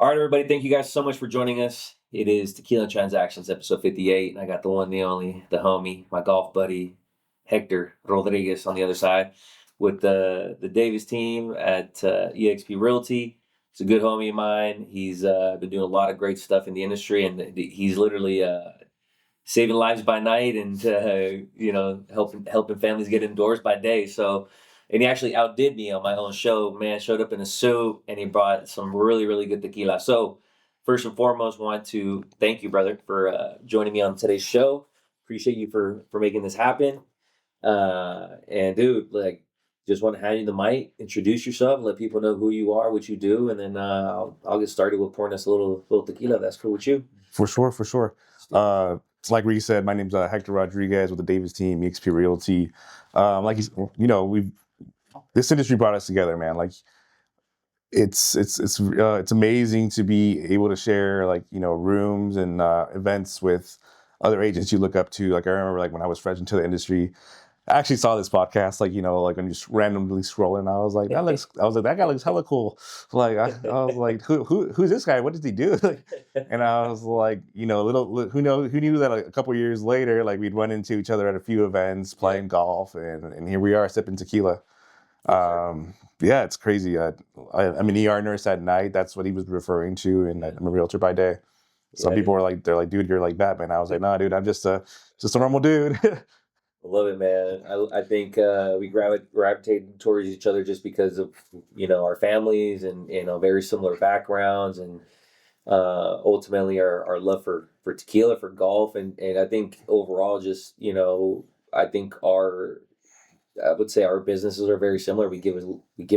All right, everybody. Thank you guys so much for joining us. It is Tequila Transactions, episode 58. And I got the one, the only, the homie, my golf buddy, Hector Rodriguez on the other side with the Davis team at EXP Realty. He's a good homie of mine. He's been doing a lot of great stuff in the industry, and he's literally saving lives by night and helping families get indoors by day. So, and he actually outdid me on my own show. Man, showed up in a suit and he brought some really, really good tequila. So, first and foremost, want to thank you, brother, for joining me on today's show. Appreciate you for making this happen. And dude, just want to hand you the mic, introduce yourself, let people know who you are, what you do, and then I'll get started with pouring us a little tequila. If that's cool with you. For sure. Like Reed said, my name's Hector Rodriguez with the Davis team, EXP Realty. This industry brought us together, man. Like it's amazing to be able to share rooms and events with other agents you look up to. Like I remember when I was fresh into the industry, I actually saw this podcast, when you're just randomly scrolling. I was like, that guy looks hella cool. I was like, who's this guy? What does he do? And I was like, who knew that a couple years later, we'd run into each other at a few events, playing golf, and here we are sipping tequila. Yeah, it's crazy. I'm an ER nurse at night. That's what he was referring to, and I'm a realtor by day. Some people are they're like, dude, you're like Batman. I was like, nah, dude, I'm just a normal dude. I love it, man. I think we gravitate towards each other just because of our families and very similar backgrounds, and ultimately our love for tequila, for golf, and I think overall just I would say our businesses are very similar. We give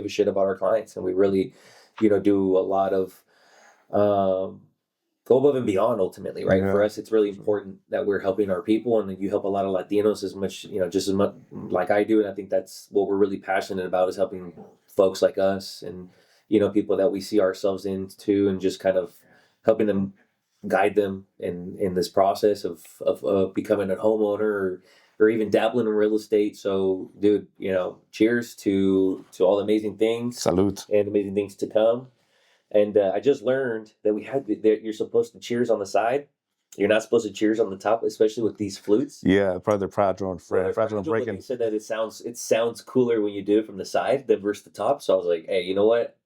a shit about our clients, and we really do a lot of go above and beyond ultimately, right? Yeah. For us, it's really important that we're helping our people, and that you help a lot of Latinos as much, just as much like I do. And I think that's what we're really passionate about, is helping folks like us and, people that we see ourselves into, and just kind of helping them, guide them in this process of becoming a homeowner or even dabbling in real estate. So, dude, cheers to all the amazing things. Salute. And amazing things to come. And I just learned that you're supposed to cheers on the side. You're not supposed to cheers on the top, especially with these flutes. Yeah, probably they're fragile and breaking. They said that it sounds cooler when you do it from the side than versus the top. So I was like, hey, you know what?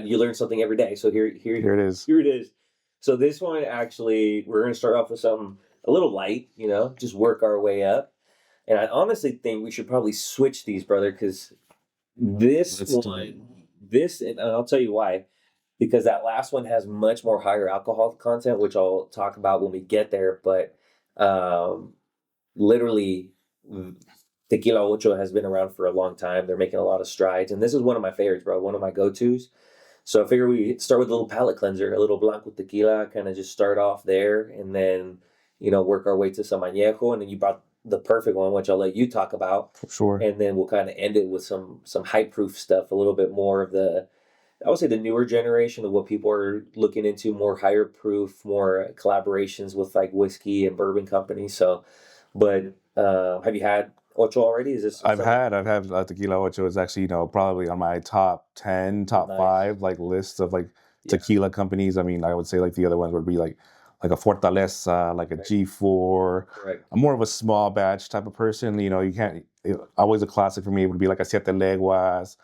You learn something every day. So here it is. Here it is. So this one, actually, we're going to start off with something a little light, just work our way up. And I honestly think we should probably switch these, brother, because and I'll tell you why. Because that last one has much more higher alcohol content, which I'll talk about when we get there. But literally, Tequila Ocho has been around for a long time. They're making a lot of strides. And this is one of my favorites, bro, one of my go-tos. So I figure we start with a little palate cleanser, a little Blanco Tequila, kind of just start off there, and then, work our way to some Añejo. And then you brought the perfect one, which I'll let you talk about. For sure. And then we'll kind of end it with some high-proof stuff, a little bit more of I would say the newer generation of what people are looking into, more higher proof, more collaborations with whiskey and bourbon companies. So, but have you had Ocho already? I've had Tequila Ocho. Is actually probably on my top 10, top 5 list of tequila companies. I mean, I would say the other ones would be like a Fortaleza, like a G4. Right. I'm more of a small batch type of person. You can't. Always a classic for me would be like a Siete Leguas.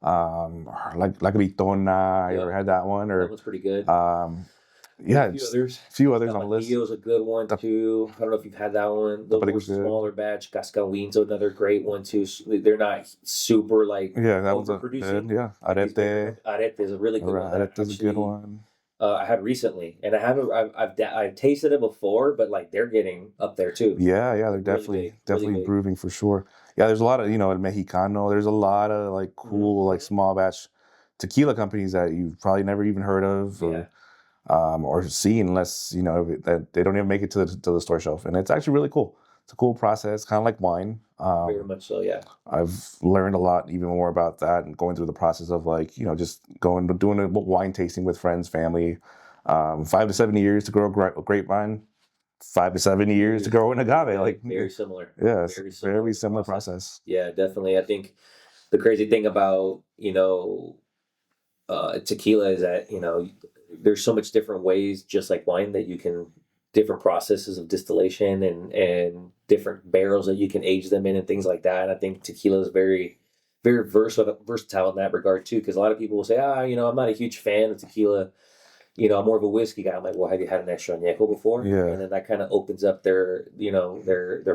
Like Vitona. You ever had that one? Or that was pretty good. Yeah, a few others on the list. Is a good one too. I don't know if you've had that one. The more smaller batch. Cascahuin's another great one too. They're not super that one's good. Yeah, Arete is a really good one. Arete is a good one. I had recently, and I've tasted it before, but they're getting up there too. Yeah, they're definitely improving for sure. Yeah, there's a lot of El Mexicano. There's a lot of cool small batch tequila companies that you've probably never even heard of or seen, unless that they don't even make it to the store shelf. And it's actually really cool. It's a cool process, kind of like wine. Very much so, yeah. I've learned a lot, even more about that, and going through the process of just doing a wine tasting with friends, family. 5 to 7 years to grow a grapevine. 5 to 7 years to grow an agave. Very similar. Yeah, very similar process. Yeah, definitely. I think the crazy thing about tequila is that there's so much different ways, just like wine, that you can different processes of distillation and different barrels that you can age them in and things like that. And I think tequila is very versatile in that regard too, because a lot of people will say, I'm not a huge fan of tequila. I'm more of a whiskey guy. I'm like, well, have you had an extra añejo before? Yeah. And then that kind of opens up their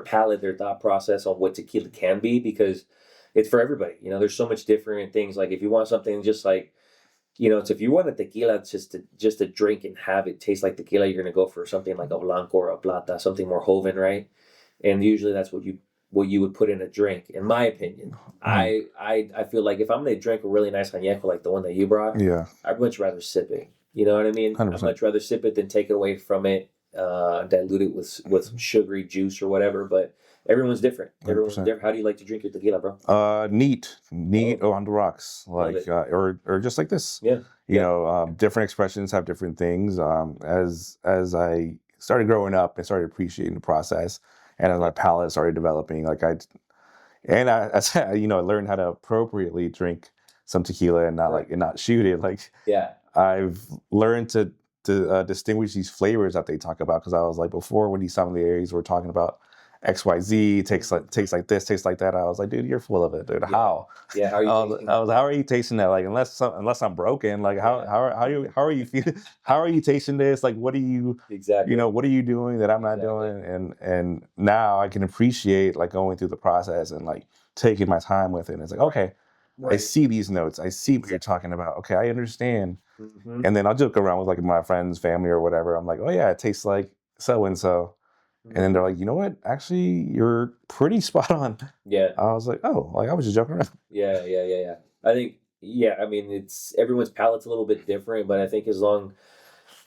palate, their thought process on what tequila can be, because it's for everybody. There's so much different things. Like if you want something just like, it's if you want a tequila just to drink and have it taste like tequila, you're gonna go for something like a blanco or a plata, something more joven, right? And usually that's what you would put in a drink, in my opinion. I feel like if I'm gonna drink a really nice añejo like the one that you brought, Yeah. I'd much rather sip it. You know what I mean? 100%. I'd much rather sip it than take it away from it, dilute it with sugary juice or whatever. But everyone's different. Everyone's 100%. different. How do you like to drink your tequila, bro? Neat on the rocks, like or just like this. Yeah. Different expressions have different things. As I started growing up and started appreciating the process, and as my palate started developing, I learned how to appropriately drink some tequila and not shoot it. Like, Yeah. I've learned to distinguish these flavors that they talk about, because I was like, before, when these sommeliers were talking about XYZ tastes like this, tastes like that, I was like, dude, you're full of it, dude. How? Yeah. How are you tasting? How are you tasting that? Like, unless I'm broken, like how are you feeling? How are you tasting this? Like, what are you Exactly. what are you doing that I'm not doing? And now I can appreciate like going through the process and like taking my time with it. And it's like, okay, I see these notes. I see what you're talking about. Okay, I understand. Mm-hmm. And then I'll joke around with like my friends, family, or whatever. I'm like, oh yeah, it tastes like so and so. And then they're like, you know what? Actually, you're pretty spot on. Yeah. I was like, oh, like I was just joking around. Yeah. I think, I mean, it's everyone's palate's a little bit different, but I think as long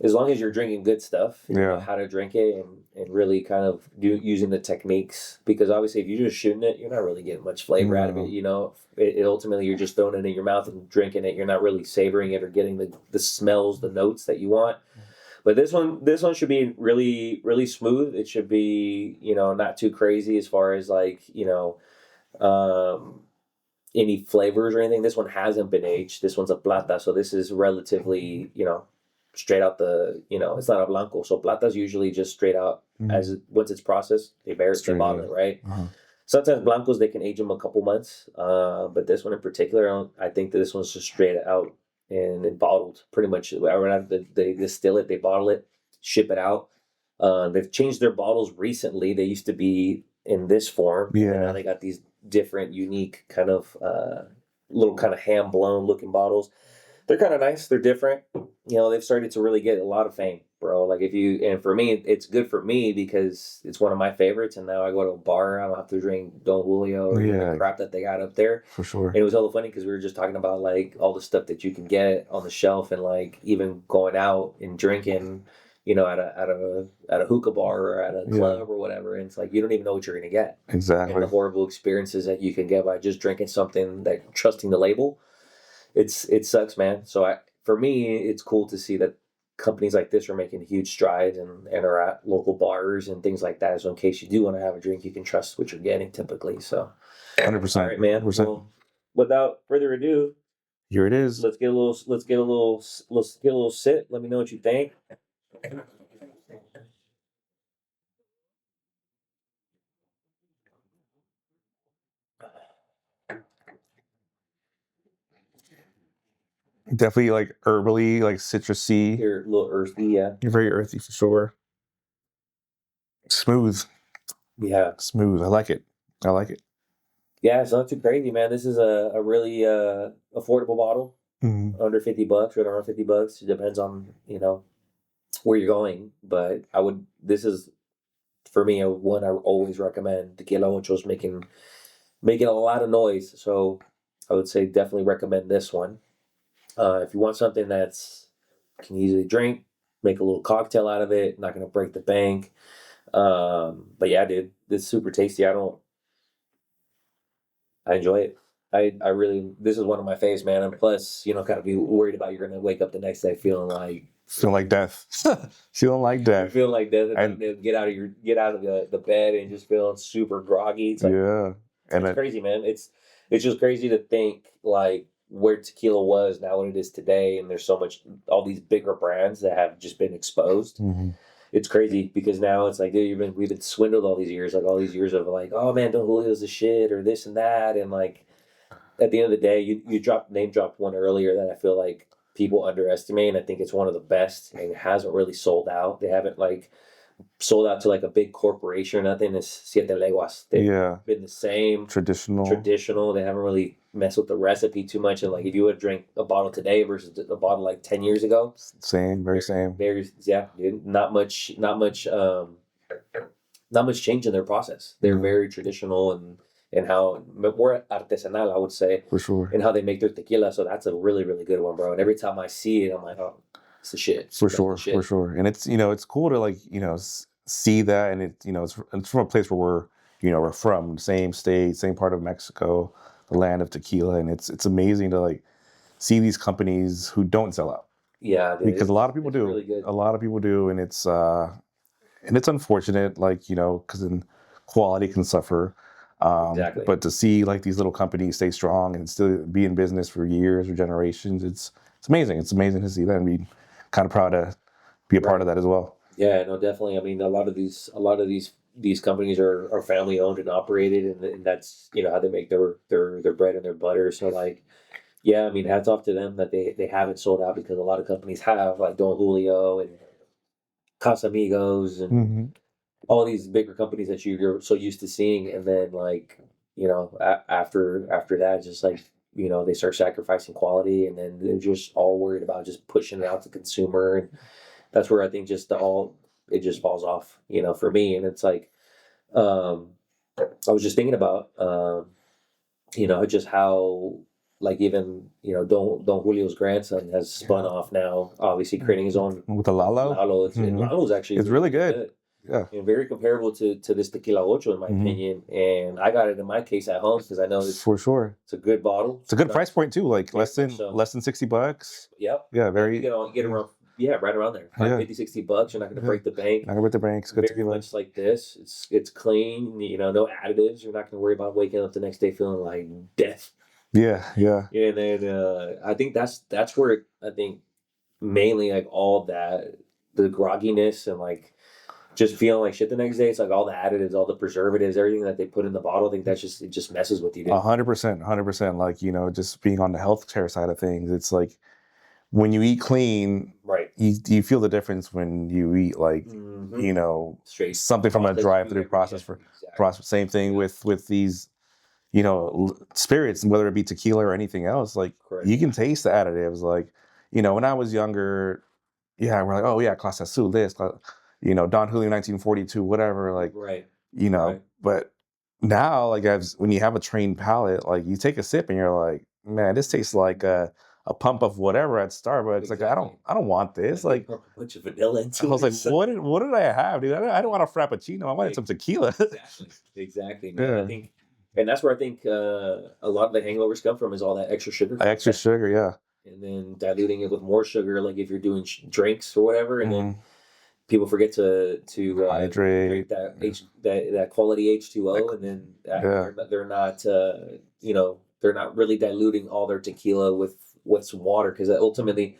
as you're drinking good stuff, you know how to drink it and really kind of using the techniques, because obviously if you're just shooting it, you're not really getting much flavor out of it. It ultimately you're just throwing it in your mouth and drinking it. You're not really savoring it or getting the smells, the notes that you want. But this one should be really, really smooth. It should be, not too crazy as far as like, any flavors or anything. This one hasn't been aged. This one's a plata, so this is relatively, straight out the, it's not a blanco. So plata's usually just straight out as once it's processed, they bottle it, right? Uh-huh. Sometimes blancos, they can age them a couple months, but this one in particular, I think that this one's just straight out and bottled pretty much. They distill it, they bottle it, ship it out. They've changed their bottles recently. They used to be in this form, and now they got these different, unique kind of little kind of hand blown looking bottles. They're kind of nice. They're different. They've started to really get a lot of fame, bro. Like and for me, it's good for me because it's one of my favorites. And now I go to a bar, I don't have to drink Don Julio or the crap that they got up there. For sure. And it was hella funny because we were just talking about like all the stuff that you can get on the shelf, and like even going out and drinking, at a hookah bar or at a club or whatever. And it's like you don't even know what you're gonna get. Exactly. And the horrible experiences that you can get by just drinking something that trusting the label. It sucks, man. So for me, it's cool to see that companies like this are making huge strides and are at local bars and things like that. So in case you do want to have a drink, you can trust what you're getting typically. So 100%. All right, man. 100%. Well, without further ado, here it is. Let's get a little sip. Let me know what you think. Definitely like herbally, like citrusy. You're a little earthy, yeah. You're very earthy for sure. Smooth. Yeah. Smooth. I like it. Yeah, it's not too crazy, man. This is a really affordable bottle. Under $50, right around $50. It depends on, where you're going. But this is, for me, one I always recommend. Tequila Ocho's making a lot of noise. So I would say definitely recommend this one. If you want something that's can easily drink, make a little cocktail out of it, not going to break the bank. But yeah, dude, this is super tasty. I enjoy it. I really, this is one of my faves, man. And plus, kind of be worried about you're going to wake up the next day feeling like death. Feeling like death. Feeling like death. And get out of the bed and just feeling super groggy. It's like, and it's crazy, man. It's just crazy to think like where tequila was, now what it is today, and there's so much, all these bigger brands that have just been exposed. Mm-hmm. It's crazy because now it's like, dude, we've been swindled all these years, like all these years of like, oh man, Don Julio's the shit or this and that, and like at the end of the day, you dropped one earlier that I feel like people underestimate, and I think it's one of the best, and it hasn't really sold out. They haven't like sold out to like a big corporation or nothing. It's Siete Leguas. They've been the same traditional. They haven't really messed with the recipe too much. And like if you would drink a bottle today versus a bottle like 10 years ago, very same. Yeah, dude, not much change in their process. They're very traditional and how more artesanal, I would say, for sure, and how they make their tequila. So that's a really, really good one, bro. And every time I see it, I'm like, oh, it's the shit. For sure. And it's, it's cool to like, see that. And it's from a place where we're from, same state, same part of Mexico, the land of tequila. And it's amazing to like see these companies who don't sell out. Yeah. Dude, because a lot of people do. Really good. A lot of people do. And it's unfortunate, like, because then quality can suffer. Exactly. But to see like these little companies stay strong and still be in business for years or generations, it's amazing. It's amazing to see that and be kind of proud to be a part of that as well. Yeah, no, definitely. I mean, a lot of these companies are family owned and operated, and that's how they make their bread and their butter. So like, yeah, I mean, hats off to them that they haven't sold out, because a lot of companies have, like Don Julio and Casamigos and all these bigger companies that you're so used to seeing, and then like after that, it's just like they start sacrificing quality, and then they're just all worried about just pushing it out to consumer, and that's where I think it just falls off, for me. And it's like, I was just thinking about, just how, like, even, Don Julio's grandson has spun off now, obviously creating his own with the Lalo. Lalo's actually it's really good. Yeah, and very comparable to this Tequila Ocho, in my opinion. And I got it in my case at home because I know it's for sure. It's a good bottle. It's a good price point too, like less than $60. Yep. Yeah, very. You get around. Yeah, right around there. $50, $60. You're not going to break the bank. Not going to break the bank. It's good very much like this. It's clean. No additives. You're not going to worry about waking up the next day feeling like death. Yeah. And then I think that's where I think mainly like all that, the grogginess and like just feeling like shit the next day. It's like all the additives, all the preservatives, everything that they put in the bottle. I think it just messes with you. 100%. Like, just being on the healthcare side of things, it's like when you eat clean, right? You feel the difference when you eat like, straight something from a drive-through process process. Same thing with these, spirits, whether it be tequila or anything else. Like you can taste the additives. Like, when I was younger, we're like, oh yeah, Clase Azul, this, Don Julio 1942, whatever, like, right. But now, like, when you have a trained palate, like, you take a sip and you're like, man, this tastes like a pump of whatever at Starbucks. Exactly. Like, I don't want this. Like, a bunch of vanilla into it. I was like, what did I have, dude? I don't want a Frappuccino. I wanted some tequila. Exactly. Man. Yeah. I think, and that's where I think a lot of the hangovers come from, is all that extra sugar. Extra sugar, yeah. And then diluting it with more sugar, like if you're doing drinks or whatever, and then people forget to hydrate, drink that quality H2O, and then they're not they're not really diluting all their tequila with some water, because ultimately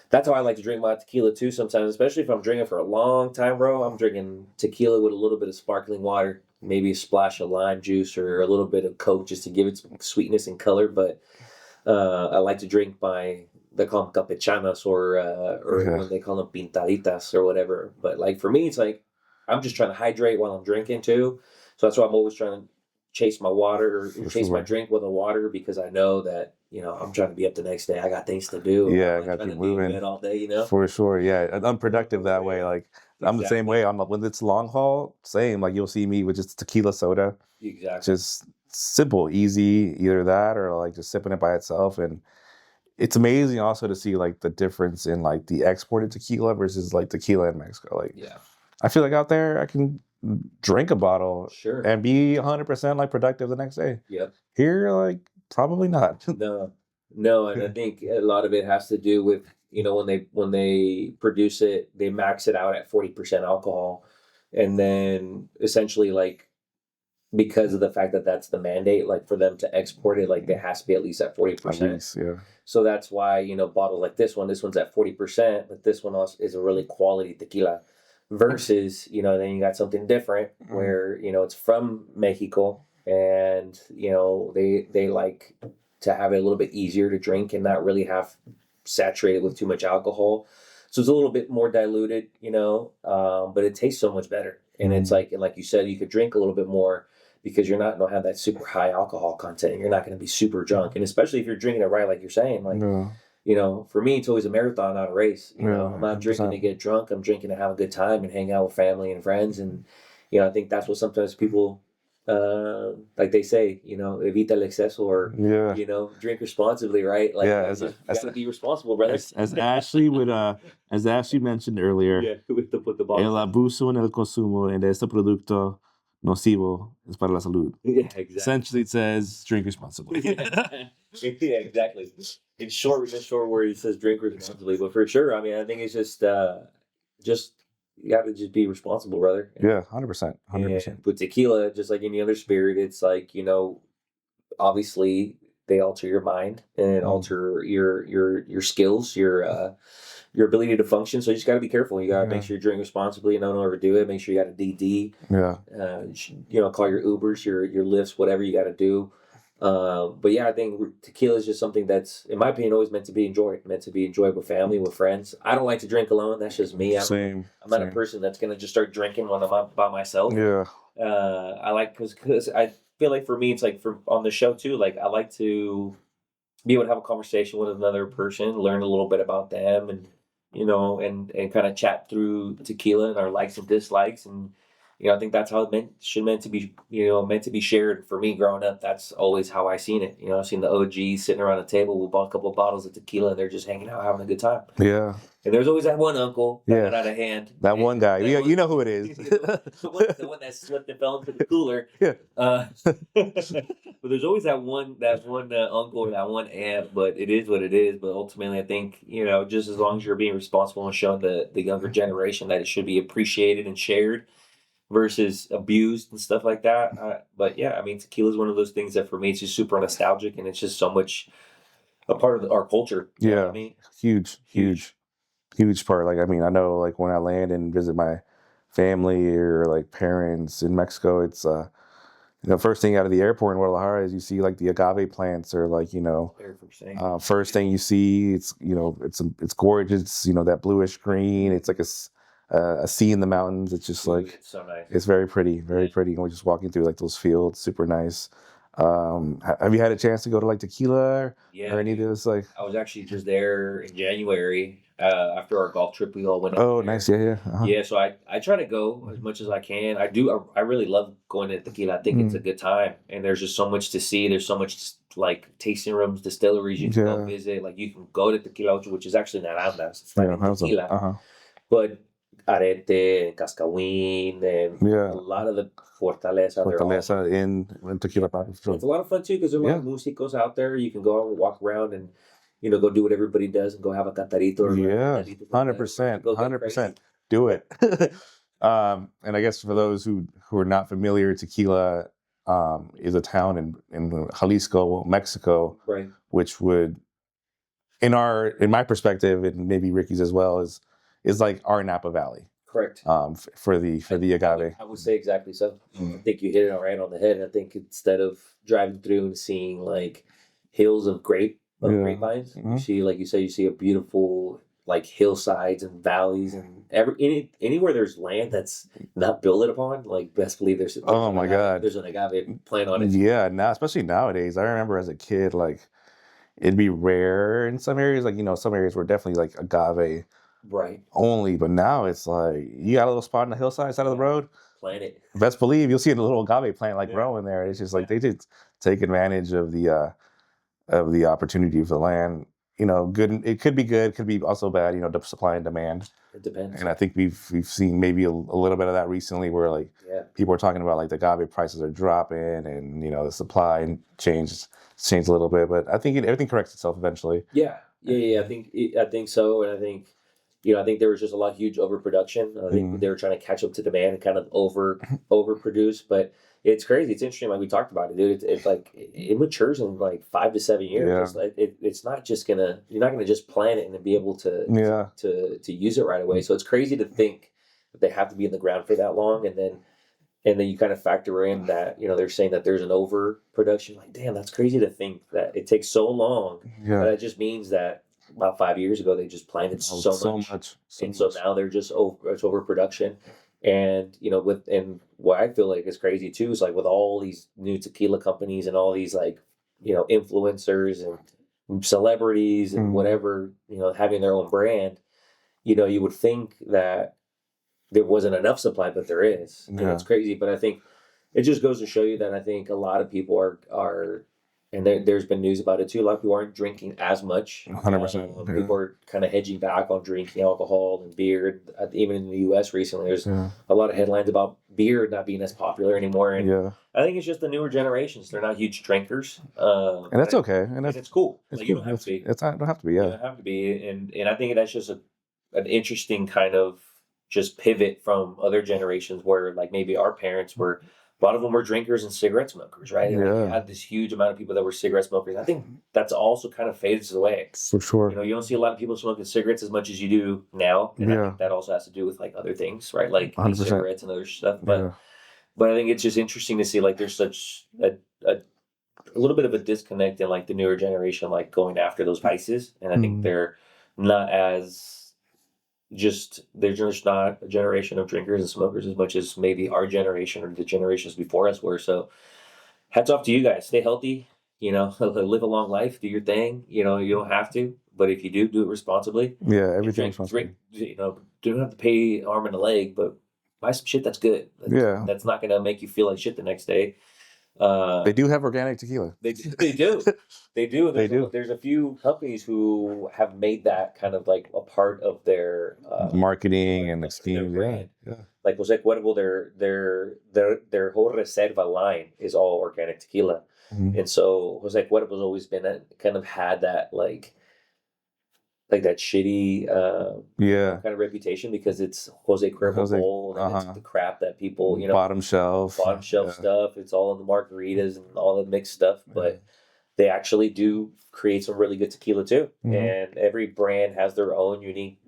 that's how I like to drink my tequila too sometimes, especially if I'm drinking for a long time, bro. I'm drinking tequila with a little bit of sparkling water, maybe a splash of lime juice or a little bit of Coke just to give it some sweetness and color. But I like to drink they call them campechanas or when they call them pintaditas or whatever. But like for me, it's like I'm just trying to hydrate while I'm drinking too. So that's why I'm always trying to chase my water or chase my drink with a water, because I know that I'm trying to be up the next day. I got things to do. Yeah, I got to be moving all day. For sure. Yeah, unproductive that way. Like exactly. I'm the same way. When it's long haul, same. Like you'll see me with just tequila soda. Exactly. Just simple, easy, either that or like just sipping it by itself. And it's amazing also to see like the difference in like the exported tequila versus like tequila in Mexico. Like, I feel like out there I can drink a bottle and be 100% like productive the next day. Yep. Here, like probably not. No, and I think a lot of it has to do with when they produce it, they max it out at 40% alcohol, and then essentially like because of the fact that that's the mandate. Like for them to export it, like it has to be at least at 40%. At least, yeah. So that's why, bottles like this one's at 40%, but this one also is a really quality tequila. Versus, then you got something different where, it's from Mexico and, they like to have it a little bit easier to drink and not really have saturated with too much alcohol. So it's a little bit more diluted, but it tastes so much better. And it's like, and like you said, you could drink a little bit more because you're not going to have that super high alcohol content and you're not going to be super drunk. And especially if you're drinking it right, like you're saying, like, for me, it's always a marathon, not a race. I'm not 100%. drinking to get drunk. I'm drinking to have a good time and hang out with family and friends. And, I think that's what sometimes people, like they say, evita el exceso or, drink responsibly, right? Like, you gotta be responsible, brother. As Ashley would, as Ashley mentioned earlier, with the el bottle. abuso en el consumo de este producto nocivo es para la salud. Yeah, exactly. Essentially, it says drink responsibly. Yeah, exactly. In short word, it says drink responsibly. But for sure, I mean, I think it's just you got to just be responsible, brother. Yeah, 100%. 100%. And with tequila, just like any other spirit, it's like, obviously they alter your mind and alter your skills, your ability to function. So you just got to be careful. You got to make sure you're drinking responsibly and don't overdo it. Make sure you got a DD. Yeah. Call your Ubers, your Lyfts, whatever you got to do. But yeah, I think tequila is just something that's, in my opinion, always meant to be enjoyed with family, with friends. I don't like to drink alone. That's just me. I'm not a person that's going to just start drinking when I'm by myself. Yeah. I like, because I feel like for me, it's like on the show too, like I like to be able to have a conversation with another person, learn a little bit about them and, and kind of chat through tequila and our likes and dislikes. And, I think that's how it meant to be shared. For me growing up, that's always how I seen it. I've seen the OGs sitting around a table with a couple of bottles of tequila and they're just hanging out, having a good time. Yeah. And there's always that one uncle that got out of hand. That one guy. You know who it is. the one that slipped and fell into the cooler. Yeah. But there's always that one uncle or that one aunt. But it is what it is. But ultimately, I think, just as long as you're being responsible and showing the younger generation that it should be appreciated and shared versus abused and stuff like that. But yeah, I mean, tequila is one of those things that for me, it's just super nostalgic and it's just so much a part of our culture. You know what I mean? Huge part. Like, I mean, I know like when I land and visit my family or like parents in Mexico, it's first thing out of the airport in Guadalajara is you see like the agave plants or like, first thing you see, it's, it's gorgeous, that bluish green. It's like a sea in the mountains. It's just like, it's so nice. It's very pretty, very pretty. And we're just walking through like those fields, super nice. Have you had a chance to go to like Tequila or any of those? Like, I was actually just there in January after our golf trip. We all went. Oh, nice, yeah. Yeah, so I try to go as much as I can. I do. I really love going to Tequila. I think it's a good time, and there's just so much to see. There's so much like tasting rooms, distilleries you can go visit. Like you can go to Tequila, which is actually not Arandas. It's like Tequila, but Arete, Cascahuín, and a lot of the Fortaleza in Tequila. It's a lot of fun too because there's a lot of músicos out there. You can go out and walk around and go do what everybody does and go have a cantarito. 100%. Do it. And I guess for those who are not familiar, Tequila is a town in Jalisco, Mexico, right? Which would, in my perspective, and maybe Ricky's as well, is like our Napa Valley. Correct. For the agave. I would say exactly so. I think you hit it right on the head. I think instead of driving through and seeing like hills of grapevines, you see, like you say, you see a beautiful like hillsides and valleys and anywhere there's land that's not built upon, like best believe there's there's an agave plant on it. Yeah, now especially nowadays. I remember as a kid, like it'd be rare in some areas, like some areas were definitely like agave only, but now it's like you got a little spot on the hillside side of the road, plant it. Best believe you'll see a little agave plant like growing there. It's just like they did take advantage of the opportunity of the land. Good. It could be good, could be also bad. The supply and demand. It depends. And I think we've seen maybe a little bit of that recently, where like people are talking about like the agave prices are dropping, and the supply changed a little bit. But I think everything corrects itself eventually. Yeah. I think so, and I think I think there was just a lot of huge overproduction. I think they were trying to catch up to demand and kind of overproduce. But it's crazy. It's interesting. Like we talked about it, dude. It's like it matures in like 5 to 7 years. Yeah. It's like it's not just you're not gonna just plant it and then be able to use it right away. So it's crazy to think that they have to be in the ground for that long, and then you kind of factor in that they're saying that there's an overproduction. Like, damn, that's crazy to think that it takes so long. Yeah. But it just means that about 5 years ago they just planted so much. So now they're just it's overproduction. And what I feel like is crazy too is like with all these new tequila companies and all these like influencers and celebrities and whatever having their own brand, you would think that there wasn't enough supply, but there is. Yeah. It's crazy, but I think it just goes to show you that I think a lot of people are and there's been news about it too. A lot of people aren't drinking as much. 100%. People are kind of hedging back on drinking alcohol and beer. Even in the U.S. recently, there's a lot of headlines about beer not being as popular anymore. And I think it's just the newer generations. They're not huge drinkers. And that's okay. And it's cool. It's like, cool. You don't have to be. Don't have to be. Yeah. You don't have to be. And I think that's just an interesting kind of just pivot from other generations where like maybe our parents were. A lot of them were drinkers and cigarette smokers, right? And you had this huge amount of people that were cigarette smokers. I think that's also kind of fades away. For sure. You don't see a lot of people smoking cigarettes as much as you do now. And I think that also has to do with like other things, right? Like 100%. cigarettes and other stuff. But I think it's just interesting to see like there's such a little bit of a disconnect in like the newer generation, like going after those vices. And I think they're not they're just not a generation of drinkers and smokers as much as maybe our generation or the generations before us were. So hats off to you guys. Stay healthy, live a long life, do your thing. You don't have to, but if you do it responsibly. Yeah, everything responsibly. Don't have to pay arm and a leg, but buy some shit that's good. That's not going to make you feel like shit the next day. They do have organic tequila. They do. There's a few companies who have made that kind of like a part of their marketing and schemes. Yeah. Like Jose Cuervo, their whole Reserva line is all organic tequila, and so Jose Cuervo's always been kind of had that like that shitty kind of reputation because it's Jose Cuervo Gold and it's the crap that people bottom shelf stuff. It's all in the margaritas and all the mixed stuff, but they actually do create some really good tequila too. And every brand has their own unique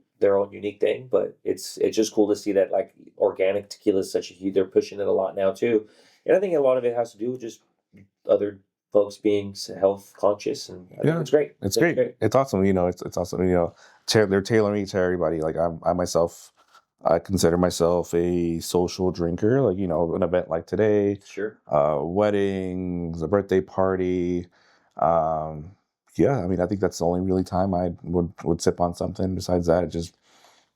thing, but it's just cool to see that like organic tequila is such a huge. They're pushing it a lot now too, and I think a lot of it has to do with just other folks being health conscious, and I think it's great. It's great. It's awesome. It's awesome. They're tailoring to everybody. Like I myself, I consider myself a social drinker. Like an event like today, weddings, a birthday party. I think that's the only really time I would sip on something. Besides that, just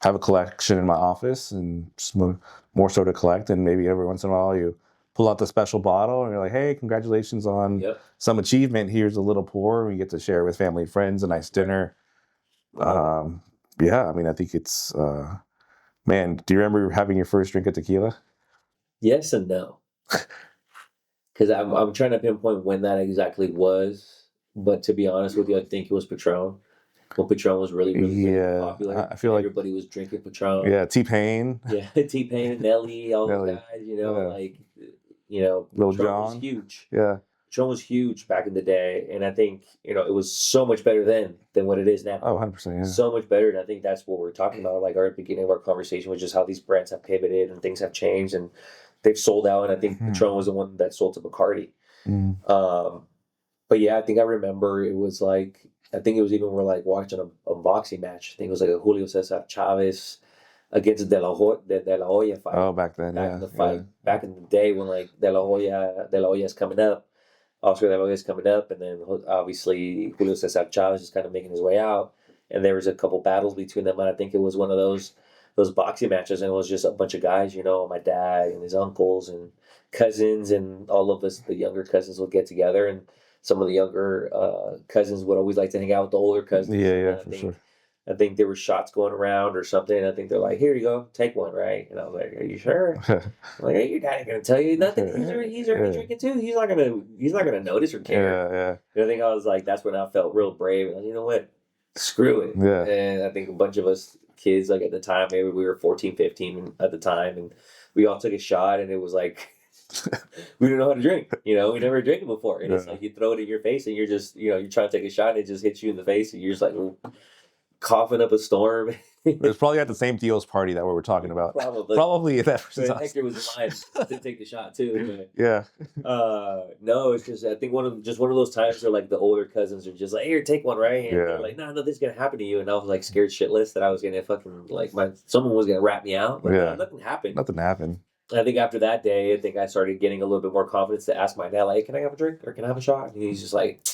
have a collection in my office and just more so to collect. And maybe every once in a while you pull out the special bottle and you're like, hey, congratulations on some achievement. Here's a little pour. And we get to share with family and friends, a nice dinner. I think it's, man, do you remember having your first drink of tequila? Yes and no. Because I'm trying to pinpoint when that exactly was. But to be honest with you, I think it was Patron. Well, Patron was really, really popular. I feel like everybody was drinking Patron. Yeah, T-Pain. Yeah, T-Pain and Nelly, all those guys, Lil Patron Jon was huge. Yeah. Patron was huge back in the day, and I think, it was so much better then than what it is now. Oh, 100%, yeah. So much better, and I think that's what we're talking about, like our beginning of our conversation was just how these brands have pivoted and things have changed, and they've sold out, and I think Patron was the one that sold to Bacardi. But yeah, I think I remember it was like, I think it was even we're like watching a boxing match. I think it was like a Julio Cesar Chavez against De La Hoya fight. Oh, back then, in the fight. Back in the day when like De La Hoya is coming up, Oscar De La Hoya is coming up, and then obviously Julio Cesar Chavez is kind of making his way out. And there was a couple battles between them, and I think it was one of those boxing matches, and it was just a bunch of guys, my dad and his uncles and cousins, and all of us, the younger cousins, would get together, and some of the younger cousins would always like to hang out with the older cousins. Yeah, for sure. I think there were shots going around or something. And I think they're like, "Here you go, take one," right? And I was like, "Are you sure?" I'm like, "Hey, your dad ain't gonna tell you nothing. He's already drinking too. He's not gonna notice or care." Yeah. And I think I was like, that's when I felt real brave. And you know what? Screw it. Yeah. And I think a bunch of us kids, like at the time, maybe we were 14, 15 at the time, and we all took a shot, and it was like we didn't know how to drink. You know, we never drank it before, and it's like you throw it in your face, and you're just, you know, you're trying to take a shot, and it just hits you in the face, and you're just like coughing up a storm. It was probably at the same Theo's party that we were talking about. Probably that. But Hector was in line to take the shot too. But, Yeah. no, it's just I think one of those times where like the older cousins are just like, "Here, take one, right?" And Yeah. they're like, "No, nothing's gonna happen to you." And I was like scared shitless that I was gonna fucking like someone was gonna rat me out. But Yeah. nothing happened. Nothing happened. And I think after that day, I think I started getting a little bit more confidence to ask my dad, like, "Can I have a drink or can I have a shot?" And he's just like,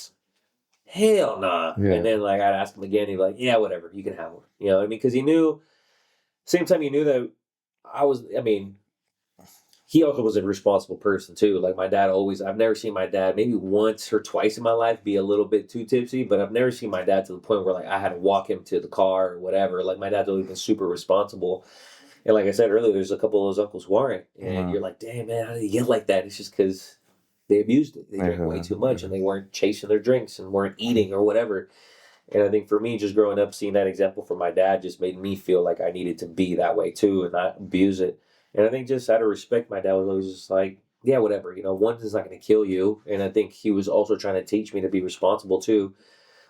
"Hell nah." Yeah. And then like I'd ask him again, he'd be like, "Yeah, whatever, you can have one." You know what I mean? Because he knew. Same time, he knew that he also was a responsible person too. Like my dad I've never seen my dad maybe once or twice in my life be a little bit too tipsy, but I've never seen my dad to the point where like I had to walk him to the car or whatever. Like my dad's always been super responsible. And like I said earlier, there's a couple of those uncles who aren't. And you're like, damn man, how did he get like that? It's just because they abused it. They drank way too much and they weren't chasing their drinks and weren't eating or whatever. And I think for me, just growing up, seeing that example from my dad just made me feel like I needed to be that way too and not abuse it. And I think just out of respect, my dad was always just like, yeah, whatever, you know, one is not going to kill you. And I think he was also trying to teach me to be responsible too.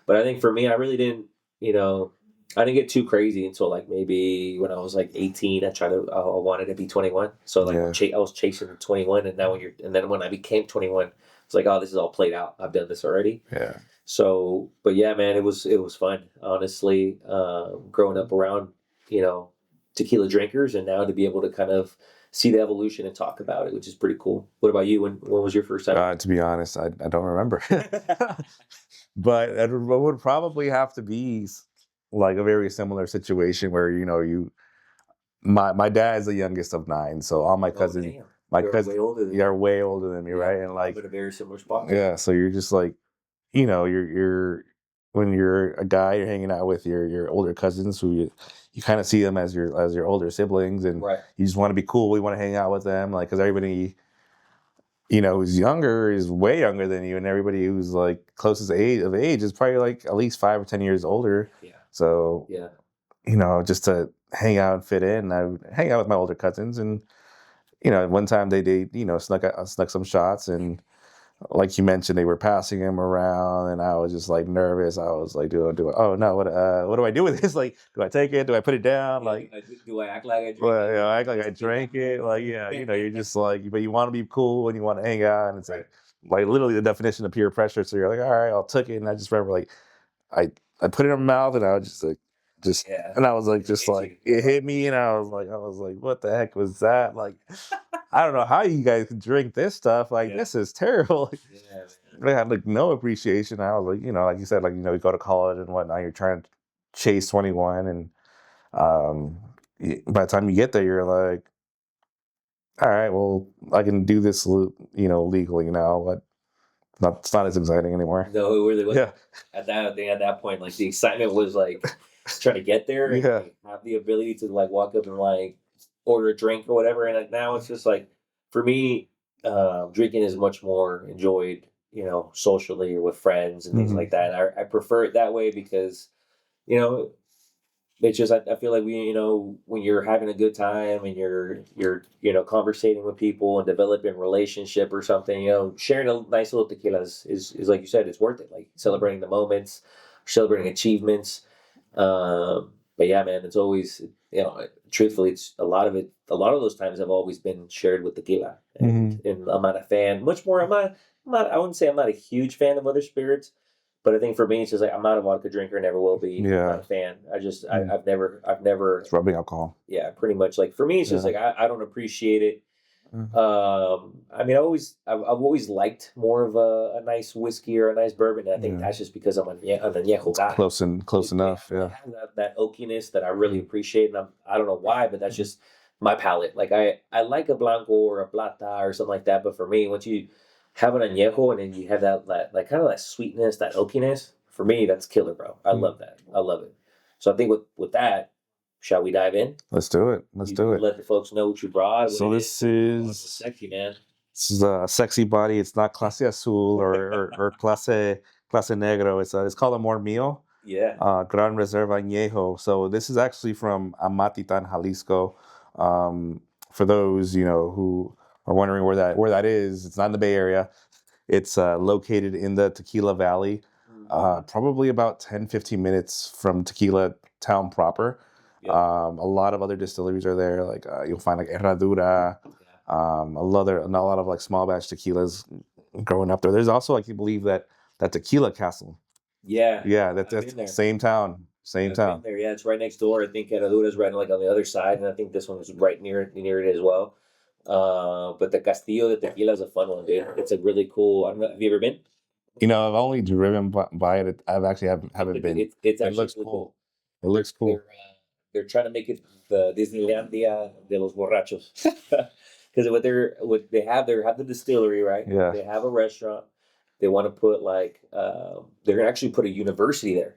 But I think for me, I really didn't, you know, I didn't get too crazy until like maybe when I was like 18, I wanted to be 21. So like I was chasing 21. And now and then when I became 21, it's like, oh, this is all played out. I've done this already. Yeah. So, but yeah, man, it was fun, honestly, growing up around, you know, tequila drinkers and now to be able to kind of see the evolution and talk about it, which is pretty cool. What about you? When was your first time? To be honest, I don't remember. But it would probably have to be like a very similar situation where, you know, my dad's the youngest of 9. So all my cousins, are way older than me, right? And like, I'm in a very similar spot. Yeah. So you're just like, you know, you're when you're a guy, you're hanging out with your older cousins who you kind of see them as your older siblings, and you just want to be cool. You want to hang out with them, like, because everybody, you know, who's younger is way younger than you, and everybody who's like closest age is probably like at least 5 or 10 years older. Yeah. So you know, just to hang out and fit in, I would hang out with my older cousins, and you know, one time they you know, snuck some shots, and like you mentioned, they were passing him around, and I was just like nervous. I was like, do oh no, what do I do with this? Like, do I take it? Do I put it down? Like, do I act like I drink it? Well, you know, act like I drank it. Like, yeah, you know, you're just like, but you want to be cool and you want to hang out, and it's like literally the definition of peer pressure. So you're like, all right, I'll take it, and I just remember like, I put it in my mouth, and I was just like, and I was like, it hit me, and I was like, what the heck was that? Like, I don't know how you guys can drink this stuff. Like, this is terrible. I had like no appreciation. I was like, you know, like you said, like, you know, you go to college and whatnot, you're trying to chase 21, and by the time you get there, you're like, all right, well, I can do this, you know, legally now, but it's not as exciting anymore. No, it really wasn't. Yeah. At that point, like the excitement was like trying to get there and like, have the ability to like walk up and like order a drink or whatever. And like, now it's just like, for me, drinking is much more enjoyed, you know, socially or with friends and things like that. I prefer it that way because, you know, it's just I feel like you know, when you're having a good time and you're you know, conversating with people and developing a relationship or something, you know, sharing a nice little tequila is like you said, it's worth it. Like celebrating the moments, celebrating achievements. But yeah, man, it's always, you know, truthfully, it's a lot of those times have always been shared with tequila, and I'm not a fan. I wouldn't say I'm not a huge fan of other spirits. But I think for me, it's just like I'm not a vodka drinker, never will be. Yeah. I'm not a fan. I've never. It's rubbing alcohol. Yeah, pretty much. Like for me, it's just like I don't appreciate it. I mean, I've always liked more of a nice whiskey or a nice bourbon. And I think that's just because I'm an añejo guy. Close enough. Yeah. I have that oakiness that I really appreciate, and I don't know why, but that's just my palate. Like I like a blanco or a plata or something like that, but for me, once you have an añejo and then you have that like kind of that sweetness, that oakiness, for me, that's killer, bro. I love that. I love it. So I think with that, shall we dive in? Let's do it. Let the folks know what you brought. So this is sexy, man. This is a sexy body. It's not clase azul or clase negro. It's called a mormillo. Yeah. Gran Reserva Añejo. So this is actually from Amatitan, Jalisco. For those who are wondering where that is, it's not in the Bay Area. It's located in the Tequila Valley, probably about 10-15 minutes from Tequila town proper. Yep. A lot of other distilleries are there. Like you'll find like Herradura, a lot of like small batch tequilas growing up there. There's also, I can believe that Tequila Castle. Yeah. Yeah, I've that's been there. same town, same I've town. been there. Yeah, it's right next door. I think Herradura's right like on the other side, and I think this one is right near it as well. But the Castillo de Tequila is a fun one, dude. It's a really cool. I don't know. Have you ever been? I've only driven by it. I've actually haven't been. It's It actually looks really cool. cool. It looks cool. They're trying to make it the Disneylandia de los borrachos, because what they have the distillery, right? Yeah. They have a restaurant. They want to put they're gonna actually put a university there.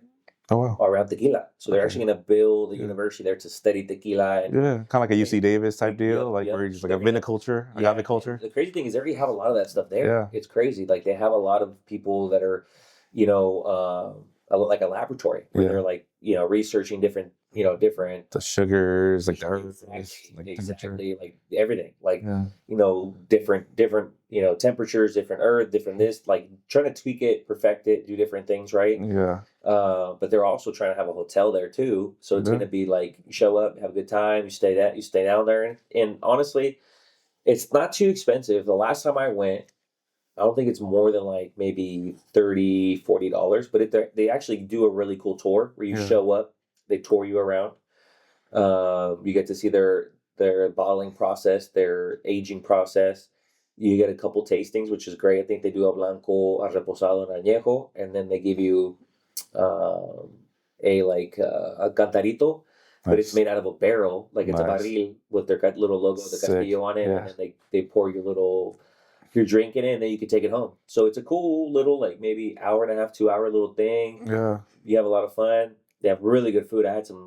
Oh wow. Around tequila, so they're Okay. actually gonna build a Yeah. university there to study tequila. And Yeah, kind of like a UC Davis type deal, Yep, where you're just like they're a gonna- viniculture, yeah, agave culture. The crazy thing is they already have a lot of that stuff there. Yeah. It's crazy. Like they have a lot of people that are, like a laboratory where Yeah. they're researching different The sugars, like the herbs, exactly, like everything, Yeah. different temperatures, different earth, different this, like trying to tweak it, perfect it, do different things, right? Yeah. But they're also trying to have a hotel there too, so it's Yeah. going to be like you show up, have a good time, you stay down there, and honestly, it's not too expensive. The last time I went, I don't think it's more than like maybe $30-$40, but they actually do a really cool tour where you Yeah. show up, they tour you around. You get to see their bottling process, their aging process. You get a couple tastings, which is great. I think they do a blanco, a reposado, and añejo, and then they give you a cantarito, but it's Nice. made out of a barrel, like it's a Nice. barril with their little logo, the Sick. Castillo on it, Yeah. and then they pour your drink in it, and then you can take it home. So it's a cool little, like maybe hour and a half, 2 hour little thing. Yeah. You have a lot of fun. They have really good food.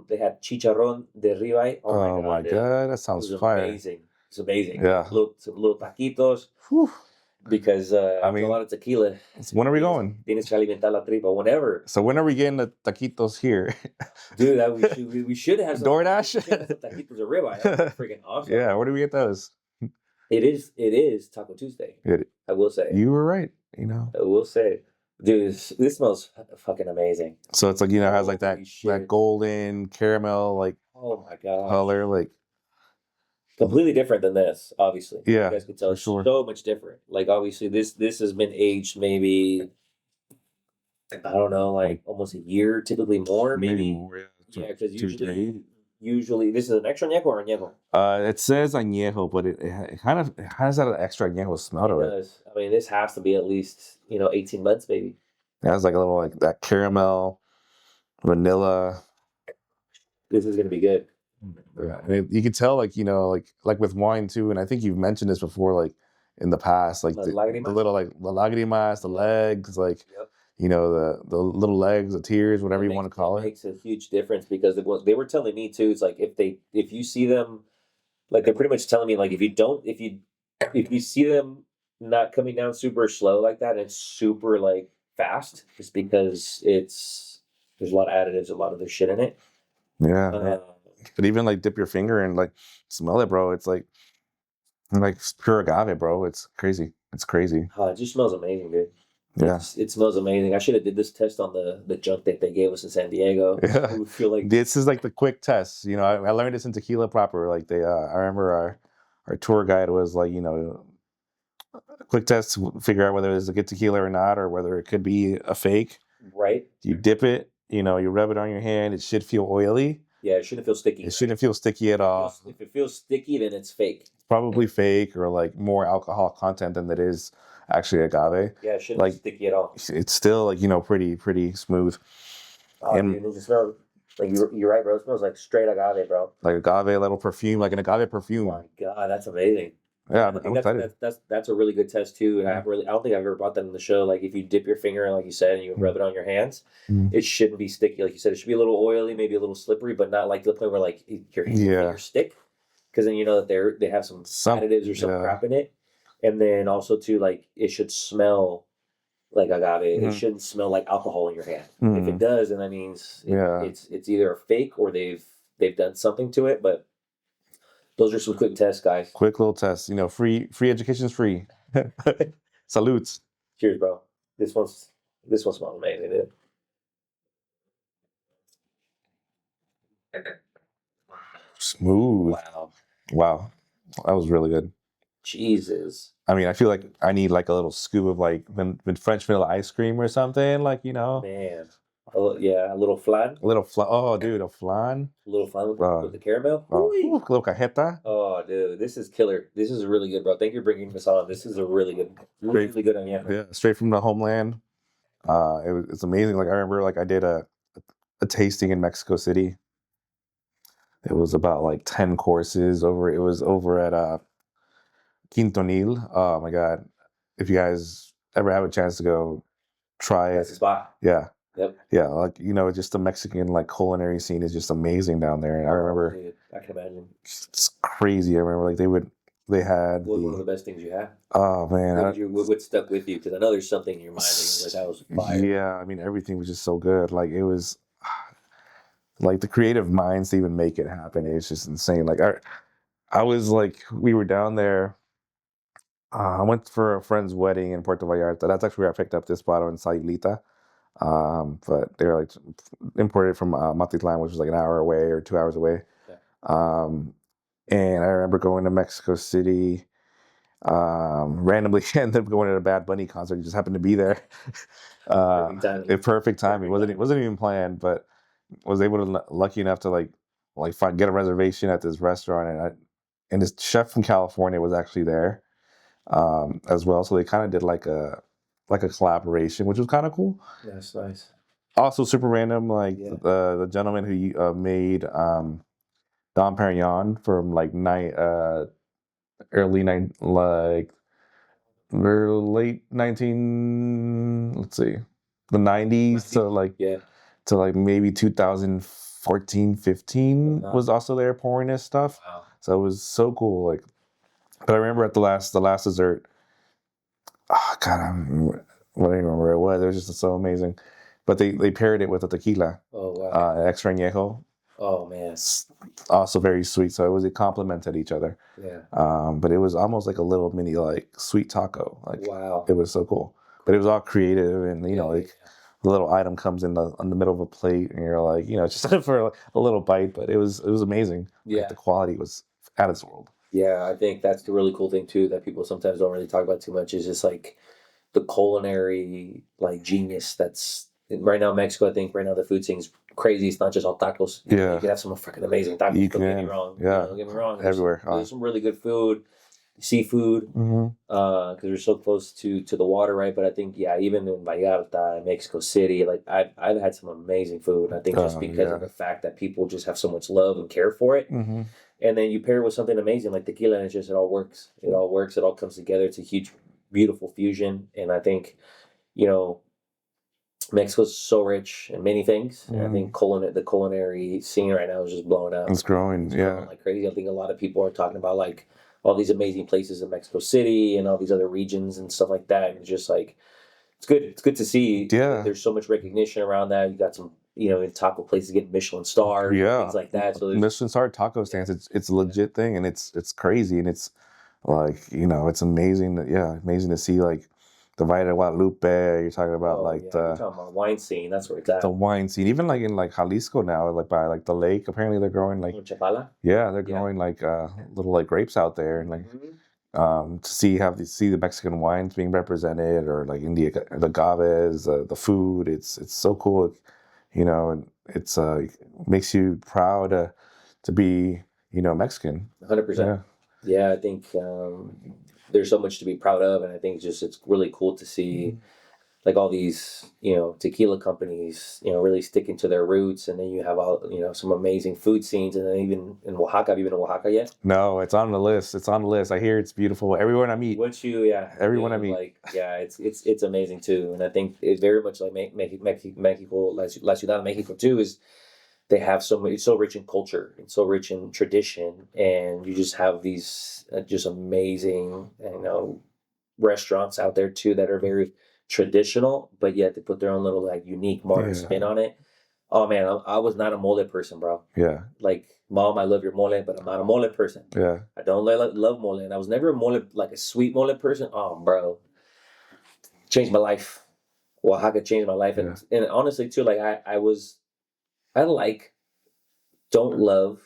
They had chicharrón de ribeye. Oh my dude. god, that It sounds was fire. amazing. It's amazing. Yeah. Some little taquitos, Whew. because mean, a lot of tequila. When are we going? Tienes que alimentar la tripa. Whenever. So when are we getting the taquitos here? Dude, we should have some DoorDash? we should have some taquitos of ribeye. That's freaking awesome. Yeah, where do we get those? It is Taco Tuesday. I will say. You were right. I will say. Dude, this smells fucking amazing. So it's like, it has like Holy that shit. golden caramel like Oh my god. color, like Completely different than this, obviously. Yeah, You guys can tell for it's sure. so much different. Like obviously this has been aged maybe, I don't know, like almost a year, typically more, maybe. more. Yeah, because two, three. usually this is an extra añejo or añejo. It says añejo, but it kind of has that extra añejo smell to it. Does. I mean, this has to be at least 18 months, maybe. It has like a little like that caramel, vanilla. This is gonna be good. Yeah, and you can tell, like like with wine too, and I think you've mentioned this before, like in the past, like Las the lágrimas? little like the lagrimas, the legs, like Yep. the little legs, the tears, whatever you want to call It it. makes a huge difference because they were telling me too. It's like if you see them, like they're pretty much telling me like if you see them not coming down super slow like that, and it's super like fast, it's because there's a lot of additives, a lot of their shit in it. Yeah, but even like dip your finger and like smell it, bro. It's like pure agave, bro. It's crazy. It's crazy. It just smells amazing, dude. Yeah. It smells amazing. I should have did this test on the junk that they gave us in San Diego. Yeah. I would feel like This is like the quick test. I learned this in tequila proper. Like I remember our tour guide was like, a quick test to figure out whether it's a good tequila or not, or whether it could be a fake. right. You dip it, you rub it on your hand. It should feel oily. Yeah, it shouldn't feel sticky. It shouldn't feel sticky at all. If it feels sticky, then it's fake. It's probably fake or like more alcohol content than it is actually agave. Yeah, it shouldn't be sticky at all. It's still like pretty smooth. Dude, it just smells like you're right, bro. It smells like straight agave, bro. Like agave, little perfume, like an agave perfume. Oh my god, that's amazing. Yeah, I think I'm excited. that's a really good test too. And Yeah. I don't think I've ever brought that in the show. Like if you dip your finger in, like you said, and you rub it on your hands, it shouldn't be sticky. Like you said, it should be a little oily, maybe a little slippery, but not like to the point where like your fingers stick. Because then you know that they have some additives or some crap in it. And then also too, like it should smell like agave, it Mhm. shouldn't smell like alcohol in your hand. If Mhm. it does, then that means Yeah. it's either a fake or they've done something to it. But those are some quick tests, guys. Quick little test. Free education is free. Salutes. Cheers, bro. This one smells amazing, dude. Smooth. Wow. Wow. That was really good. Jesus. I mean, I feel like I need like a little scoop of like when French vanilla ice cream or something, like, Man. Yeah, a little flan. a little oh, dude, a flan. A little flan Uh, with the caramel. Oh, Ooh-wee. little cajeta. Oh, dude, this is killer. This is really good, bro. Thank you for bringing this on. This is a really good on you. Yeah, straight from the homeland. It's amazing. Like I remember, like I did a tasting in Mexico City. It was about like 10 courses over. It was over at Quintonil. Oh my God. If you guys ever have a chance to go try That's the it. spot. Yeah. Yep. Yeah. Like, just the Mexican like culinary scene is just amazing down there. And I remember Dude, I can imagine. it's crazy. I remember like they had What was one of the best things you had? oh man. What stuck with you? Because I know there's something in your mind that you're like, that was fire. Yeah. I mean, everything was just so good. Like it was like the creative minds to even make it happen. It's just insane. Like I was like, we were down there. I went for a friend's wedding in Puerto Vallarta. That's actually where I picked up this bottle in Sayulita. But they were like imported from Matitlan, which was like an hour away or 2 hours away. Yeah. And I remember going to Mexico City. Randomly ended up going to a Bad Bunny concert. He just happened to be there. Perfect timing. Perfect timing. Wasn't even planned, but was able to lucky enough to get a reservation at this restaurant, and this chef from California was actually there as well. So they kind of did like a collaboration, which was kind of cool. That's nice. Also super random, like Yeah. the gentleman who made Dom Perignon from like early nine like or late 19, let's see, the 90s to like maybe 2014, 15 Wow. was also there pouring his stuff. Wow. So it was so cool. Like, but I remember at the last dessert, oh God, I don't remember where it was. It was just so amazing. But they paired it with a tequila, Oh, wow. extrañejo. Oh, man. It's also very sweet. So it complemented each other. Yeah. But it was almost like a little mini like sweet taco. Like Wow. it was so cool. But it was all creative, and Yeah. the little item comes in the middle of a plate, and you're like, just for a little bite. But it was amazing. Yeah. Like, the quality was out of this world. Yeah, I think that's the really cool thing too that people sometimes don't really talk about too much is just like the culinary like genius that's right now in Mexico. I think right now the food scene is crazy. It's not just all tacos. Yeah. You can have some freaking amazing tacos. You Don't get me can. wrong. Yeah. Don't get me wrong. Everywhere. There's some really good food, seafood, Mm-hmm. because we're so close to the water, right? But I think even in Vallarta, Mexico City, like I've had some amazing food. I think just because of the fact that people just have so much love and care for it. Mm-hmm. And then you pair it with something amazing like tequila, and it all works. It all works. It all comes together. It's a huge, beautiful fusion. And I think, Mexico's so rich in many things. And I think the culinary scene right now is just blowing up. It's growing. Growing like crazy. I think a lot of people are talking about like all these amazing places in Mexico City and all these other regions and stuff like that. And it's just like, it's good. It's good to see. Yeah. There's so much recognition around that. You got some, in taco places getting Michelin stars, things like that. So Michelin star taco stands. It's a legit thing, and it's crazy, and it's like it's amazing. Amazing to see like the Valle de Guadalupe. You're talking about you're talking about wine scene. That's where it's at. The wine scene, even like in like Jalisco now, like by like the lake. Apparently they're growing like Chapala. Yeah, they're growing like little like grapes out there, and like. To see the Mexican wines being represented, or like the agaves, the food, it's so cool, and it's makes you proud to be Mexican. 100%. Yeah, I think there's so much to be proud of, and I think it's really cool to see like all these tequila companies really sticking to their roots, and then you have all some amazing food scenes, and then even in Oaxaca. Have you been to Oaxaca yet? No, it's on the list. I hear it's beautiful. Everyone I meet. Everyone I meet. Like it's amazing too, and I think it's very much like Mexico, La Ciudad de Mexico too. Is they have it's so rich in culture and so rich in tradition, and you just have these just amazing restaurants out there too that are very, traditional, but yet they put their own little like unique modern spin on it. Oh man, I was not a mole person, bro. Yeah. Like, mom, I love your mole, but I'm not a mole person. Yeah. I don't love mole, and I was never a mole, like a sweet mole person. Oh, bro, changed my life. Oaxaca changed my life, and honestly too, like I like, don't love,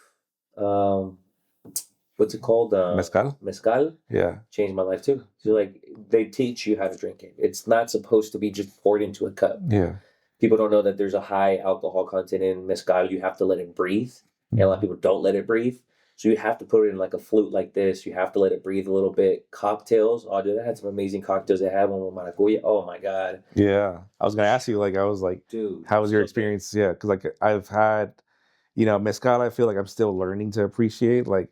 what's it called? Mezcal? Mezcal. Yeah. Changed my life too. So like they teach you how to drink it. It's not supposed to be just poured into a cup. Yeah. People don't know that there's a high alcohol content in mezcal. You have to let it breathe. And a lot of people don't let it breathe. So you have to put it in like a flute like this. You have to let it breathe a little bit. Cocktails. Oh, dude, I had some amazing cocktails. They had one with maracuya. Oh my God. Yeah. I was gonna ask you, like, I was like, dude, how was your experience? Yeah, because like I've had, mezcal. I feel like I'm still learning to appreciate. Like,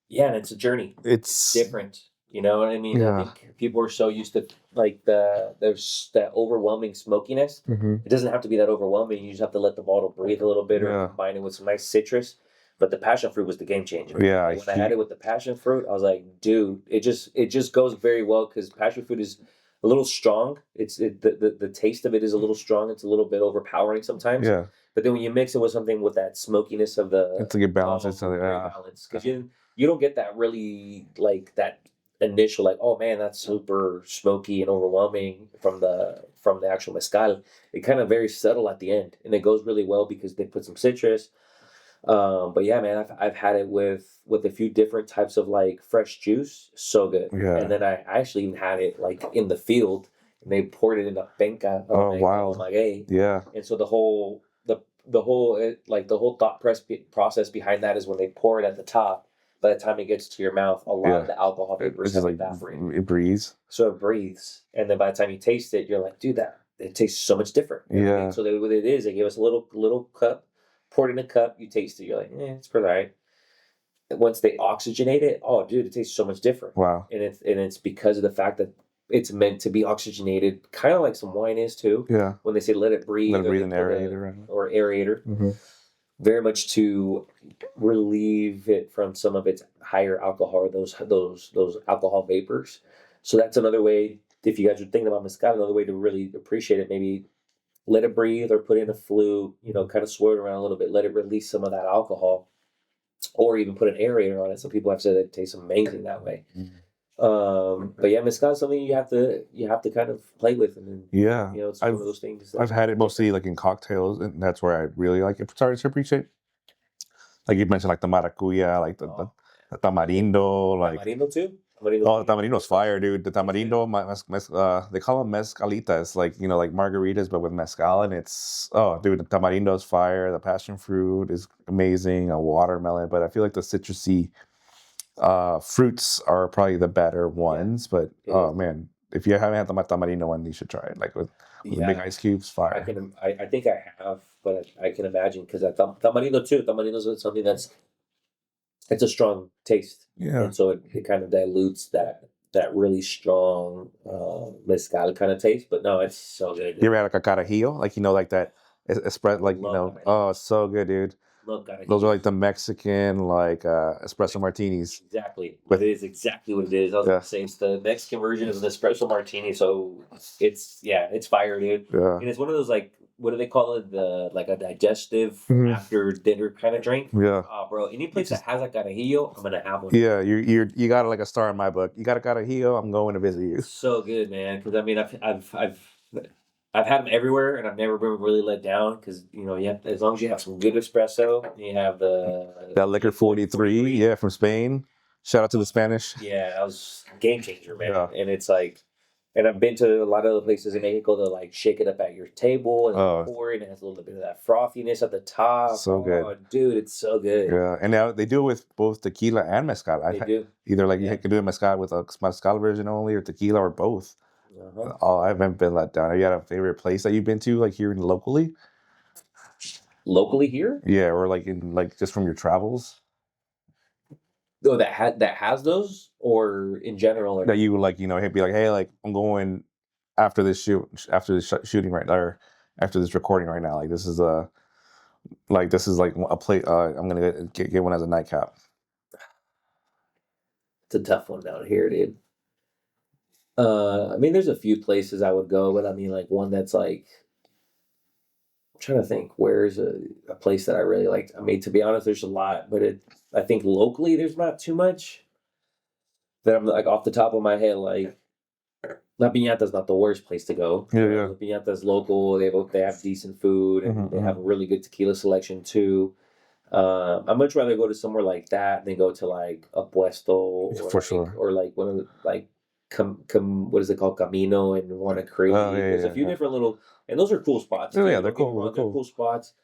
yeah, and it's a journey. It's different. You know what I mean? Yeah. I think people are so used to like there's that overwhelming smokiness. It doesn't have to be that overwhelming. You just have to let the bottle breathe a little bit, or combine it with some nice citrus. But the passion fruit was the game changer. Yeah, like when I had it with the passion fruit, I was like, dude, it just goes very well, because passion fruit is a little strong. The taste of it is a little strong. It's a little bit overpowering sometimes. Yeah. But then when you mix it with something with that smokiness of the, it's a good balance. It's very balanced, because you don't get that really like that initial like, oh man, that's super smoky and overwhelming from the actual mezcal. It kind of very subtle at the end, and it goes really well because they put some citrus. But yeah, man, I've had it with a few different types of like fresh juice. So good. Yeah. And then I actually even had it like in the field, and they poured it in a penca. Oh, wow. Yeah. And so the whole thought process behind that is when they pour it at the top. By the time it gets to your mouth, a lot of the alcohol vapors have evaporated. It breathes. So it breathes, and then by the time you taste it, you're like, dude, that it tastes so much different. You know what I mean? So what it is, they give us a little cup, poured in a cup. You taste it, you're like, it's pretty all right. And once they oxygenate it, oh, dude, it tastes so much different. Wow. And it's because of the fact that it's meant to be oxygenated, kind of like some wine is too. Yeah. When they say let it breathe, an aerator, or aerator. Very much to relieve it from some of its higher alcohol, those alcohol vapors. So that's another way, if you guys are thinking about mezcal, another way to really appreciate it, maybe let it breathe, or put in a flute, kind of swirl it around a little bit, let it release some of that alcohol, or even put an aerator on it. Some people have said it tastes amazing that way. But yeah, mezcal is something you have to kind of play with, and then, it's one of those things. I've had it mostly like in cocktails, and that's where I really like it. Started to appreciate, like you mentioned, like the maracuya, like the tamarindo, like tamarindo too. Oh, the tamarindo's fire, dude. The tamarindo, they call them mezcalitas, like like margaritas, but with mezcal, and it's dude, the tamarindo's fire. The passion fruit is amazing. A watermelon, but I feel like the citrusy fruits are probably the better ones. But man, if you haven't had the tamarindo one, you should try it. Like with big ice cubes, fire. I think I have, but I can imagine, because tamarindo too. Tamarindo is something it's a strong taste. Yeah. And so it kind of dilutes that really strong mezcal kind of taste. But no, it's so good. You ever had like a carajillo? Like, like that espresso, like, oh, so good, dude. Love carajillo. Those are like the Mexican, like, espresso martinis. Exactly. It is exactly what it is. I was going to say, it's the Mexican version of an espresso martini. So it's fire, dude. Yeah. And it's one of those, like, what do they call it? Like a digestive after dinner kind of drink. Yeah. Oh, bro. Any place that has a carajillo, I'm gonna have one. Yeah, you got like a star in my book. You got a carajillo, I'm going to visit you. So good, man. Because I mean, I've had them everywhere, and I've never been really let down. Because as long as you have some good espresso, you have that liquor 43, from Spain. Shout out to the Spanish. Yeah, that was a game changer, man. Yeah. And it's like. And I've been to a lot of other places in Mexico to like shake it up at your table and pour it, and it has a little bit of that frothiness at the top. So good. Dude, it's so good. Yeah, and now they do it with both tequila and mezcal. They do. Either like you can do a mezcal with a mezcal version only, or tequila, or both. Oh, I haven't been let down. Have you had a favorite place that you've been to, like here locally? Locally here? Yeah, or like just from your travels. Oh, that has those, or in general, or that you like, be like, hey, like I'm going after this shooting right now, or after this recording right now. Like this is a play. I'm gonna get one as a nightcap. It's a tough one down here, dude. I mean, there's a few places I would go, but I mean, like one that's like I'm trying to think. Where's a place that I really liked? I mean, to be honest, there's a lot, but I think locally there's not too much that I'm like off the top of my head. Like La Piñata's not the worst place to go. Yeah. La Piñata's local. They have decent food and they have a really good tequila selection too. I'd much rather go to somewhere like that than go to like a puesto For sure. or like one of the like what is it called, Camino and Wanna Creek. Oh, yeah, There's a few different little, and those are cool spots. Oh, Too. yeah, they're Don't get me cool. wrong, They're they're cool. cool spots.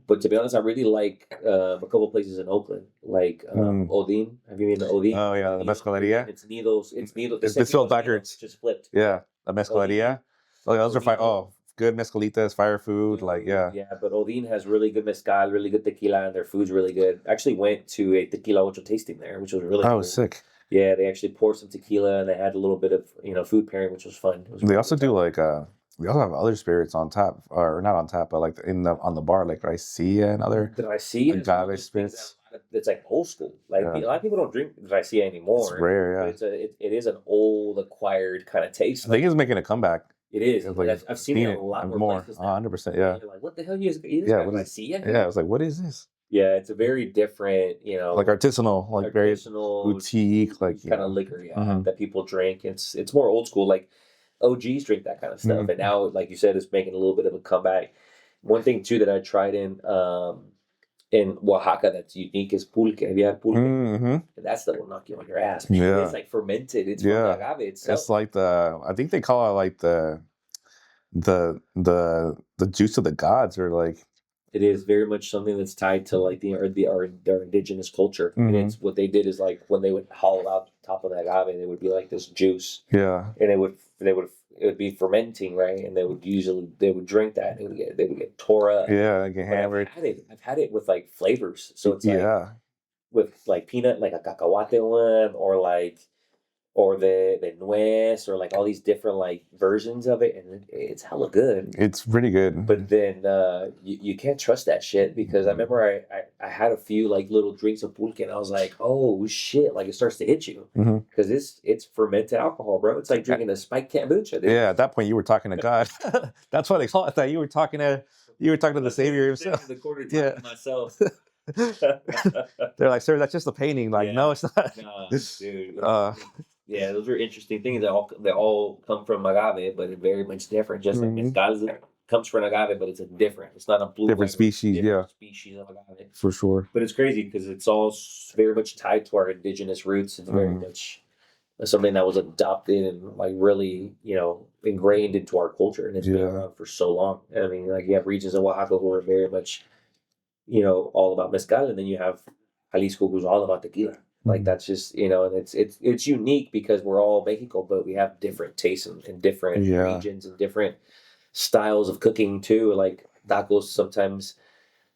But to be honest, I really like a couple places in Oakland, like Odin. Have you been to Odin? Oh, yeah, the Mezcaleria. It's Needles. It's Needles. It's spelled backwards. Just flipped. Yeah, the Mezcaleria. Oh, those are fine. Oh, good mezcalitas, fire food. Like, yeah. Yeah, but Odin has really good mezcal, really good tequila, and their food's really good. I actually went to a tequila ocho tasting there, which was really cool. Sick. Yeah, they actually poured some tequila and they had a little bit of food pairing, which was fun. They also do like they also have other spirits on tap, or not on tap, but like on the bar, like raicilla and other agave spirits. It's like old school. Like a lot of people don't drink raicilla anymore. It's rare, yeah. But it is an old acquired kind of taste. I think it's making a comeback. It is. Like, I've seen it a lot more places now. 100%. Yeah. You're like, what the hell? You guys raicilla? Yeah, I was like, what is this? Yeah, it's a very different, like artisanal, like very boutique, like kind of liquor, that people drink. It's more old school. Like OGs drink that kind of stuff, and now, like you said, it's making a little bit of a comeback. One thing too that I tried in Oaxaca that's unique is pulque. Have you had pulque? And that's that will knock you on your ass. Yeah, it's like fermented. It's from the agave itself. It's like I think they call it like the juice of the gods, or like. It is very much something that's tied to like our indigenous culture, and it's what they did is like when they would hollow out the top of the agave, they would be like this juice, and it would be fermenting, right? And they would drink that, and they would get tore up, they get hammered. I've had it with like flavors, so it's like with like peanut, like a cacahuate one, or the nuez, or like all these different like versions of it, and it's hella good. It's pretty good. But then you can't trust that shit, because I remember I had a few like little drinks of pulque, and I was like, oh shit, like it starts to hit you, because it's fermented alcohol, bro. It's like drinking a spiked kombucha, dude. Yeah, at that point you were talking to God. That's why they call it that. You were talking to the Savior himself. In the corner talking to myself. They're like, sir, that's just a painting. Like, no, it's not. Nah, dude. Yeah, those are interesting things that all come from agave, but it's very much different. Just like mezcal comes from agave, but it's different. It's not a different species. Species of agave, for sure. But it's crazy because it's all very much tied to our indigenous roots. It's very much something that was adopted and like really ingrained into our culture, and it's been around for so long. I mean, like you have regions in Oaxaca who are very much all about mezcal, and then you have Jalisco who's all about tequila. Like that's just and it's unique because we're all Mexico, but we have different tastes and different regions and different styles of cooking too. Like tacos, sometimes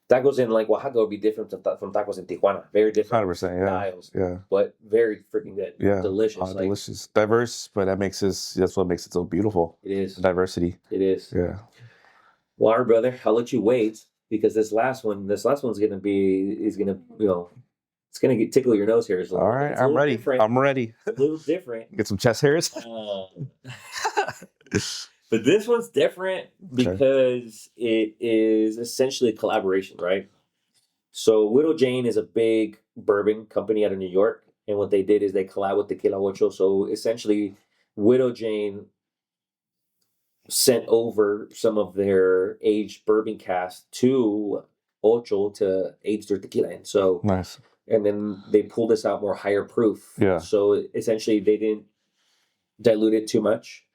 tacos in like Oaxaca would be different from tacos in Tijuana. Very different 100%, styles. Yeah, but very freaking good. Yeah, delicious. Delicious, diverse, but that's what makes it so beautiful. It is diversity. It is. Yeah. Well, all right, brother, I'll let you wait because this last one's gonna it's gonna tickle your nose hairs. All right, I'm ready. Different. I'm ready. A little different. Get some chest hairs. But this one's different because it is essentially a collaboration, right? So Widow Jane is a big bourbon company out of New York, and what they did is they collab with Tequila Ocho. So essentially, Widow Jane sent over some of their aged bourbon cask to Ocho to age their tequila in. So nice. And then they pulled this out more higher proof. Yeah. So essentially, they didn't dilute it too much.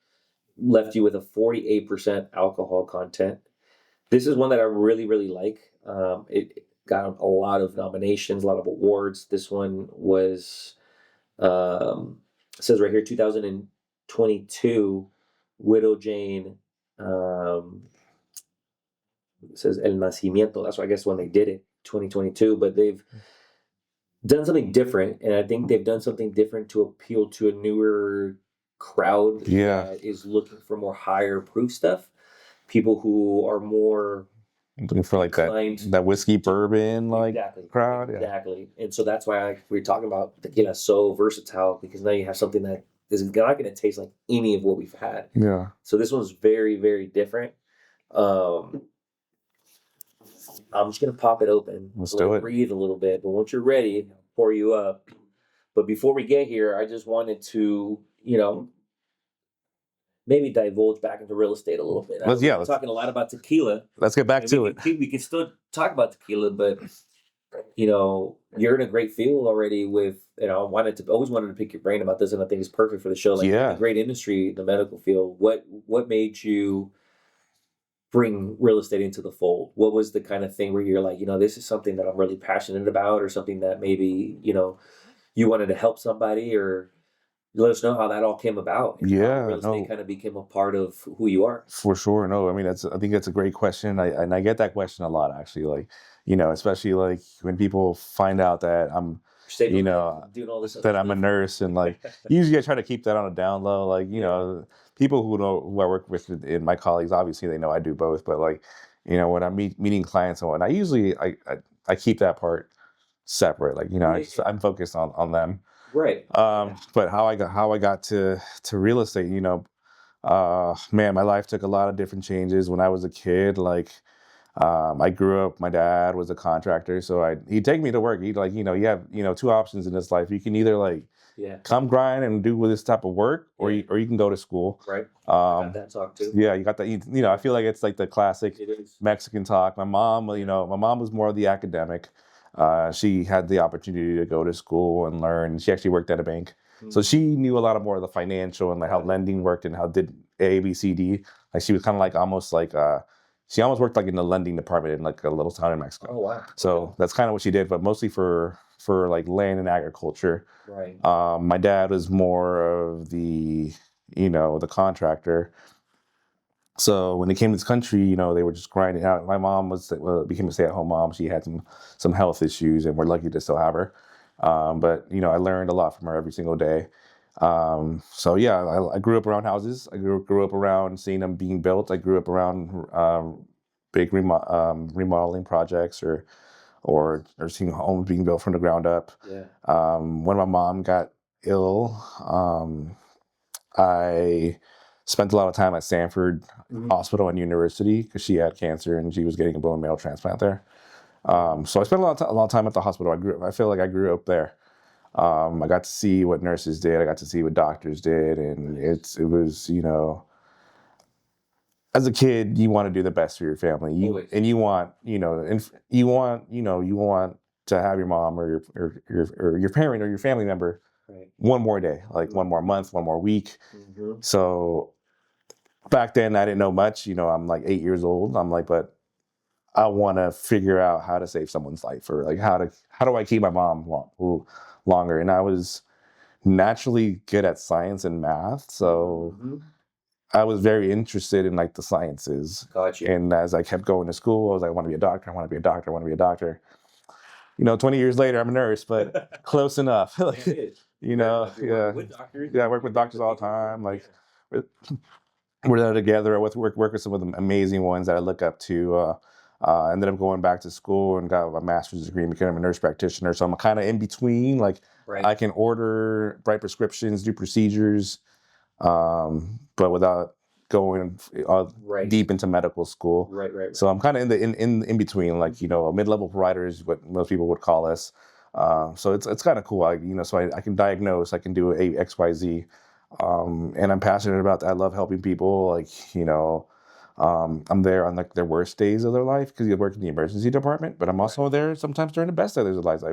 Left you with a 48% alcohol content. This is one that I really, really like. It got a lot of nominations, a lot of awards. This one was, it says right here, 2022, Widow Jane. It says El Nacimiento. That's why I guess when they did it, 2022. But they've done something different, and I think they've done something different to appeal to a newer crowd that is looking for more higher proof stuff. People who are more looking for like that whiskey bourbon crowd. Exactly. And so that's why we're talking about tequila so versatile, because now you have something that because it's not going to taste like any of what we've had. Yeah. So this one's very, very different. I'm just going to pop it open. Let's let do it. breathe a little bit. But once you're ready, I'll pour you up. But before we get here, I just wanted to, maybe divulge back into real estate a little bit. We're talking a lot about tequila. Let's get back to it. We can still talk about tequila, but you're in a great field already with, always wanted to pick your brain about this, and I think it's perfect for the show. Like, a great industry in the medical field. What made you bring real estate into the fold? What was the kind of thing where you're like, this is something that I'm really passionate about, or something that maybe, you wanted to help somebody, or let us know how that all came about. And how real estate kind of became a part of who you are. For sure. No, I mean, I think that's a great question. I get that question a lot, actually. Like, especially like when people find out that I'm, doing all this that I'm a nurse, and like, usually I try to keep that on a down low. Like, people who I work with and my colleagues, obviously they know I do both, but like, when I'm meeting clients and whatnot, I keep that part separate. Like, I'm focused on them. Right. But how I got to real estate, man, my life took a lot of different changes when I was a kid. Like, I grew up, my dad was a contractor, so he'd take me to work. He'd like, you have, two options in this life. You can either like, come grind and do this type of work, or you can go to school. Right. Got that talk too. Yeah, you got that. I feel like it's like the classic Mexican talk. My mom was more of the academic. She had the opportunity to go to school and learn. She actually worked at a bank. So she knew a lot more of the financial and like how lending worked and how did A, B, C, D. Like, she was kind of like almost like, she almost worked like in the lending department in like a little town in Mexico. Oh, wow. So that's kind of what she did, but mostly for like land and agriculture. Right. My dad was more of the, the contractor. So when they came to this country, they were just grinding out. My mom became a stay-at-home mom. She had some health issues, and we're lucky to still have her. But I learned a lot from her every single day. So yeah, I grew up around houses. I grew up around seeing them being built. I grew up around big remodeling projects or seeing homes being built from the ground up. Yeah. When my mom got ill, I spent a lot of time at Stanford Hospital and University because she had cancer and she was getting a bone marrow transplant there. So I spent a lot of time at the hospital. I feel like I grew up there. I got to see what nurses did. I got to see what doctors did, and it was, as a kid, you want to do the best for your family. You want to have your mom or your parent or your family member one more day, like one more month, one more week. Mm-hmm. So back then I didn't know much. I'm like 8 years old. I'm like, but I want to figure out how to save someone's life, or like how do I keep my mom longer? And I was naturally good at science and math, so I was very interested in like the sciences. Gotcha. And as I kept going to school, I was like, I want to be a doctor. I want to be a doctor. I want to be a doctor. 20 years later, I'm a nurse, but close enough. Like, with doctors. Yeah, I work with doctors all the time. Like, we're there together. I work with some of the amazing ones that I look up to. Ended up going back to school and got a master's degree and became a nurse practitioner. So I'm kind of in between. Like, I can write prescriptions, do procedures, but without going deep into medical school. Right. So I'm kind of in between, like, a mid-level provider is what most people would call us. So it's kind of cool. So I can diagnose, I can do X, Y, Z. And I'm passionate about that. I love helping people. Like, I'm there on like their worst days of their life because you work in the emergency department, but I'm also there sometimes during the best days of their lives.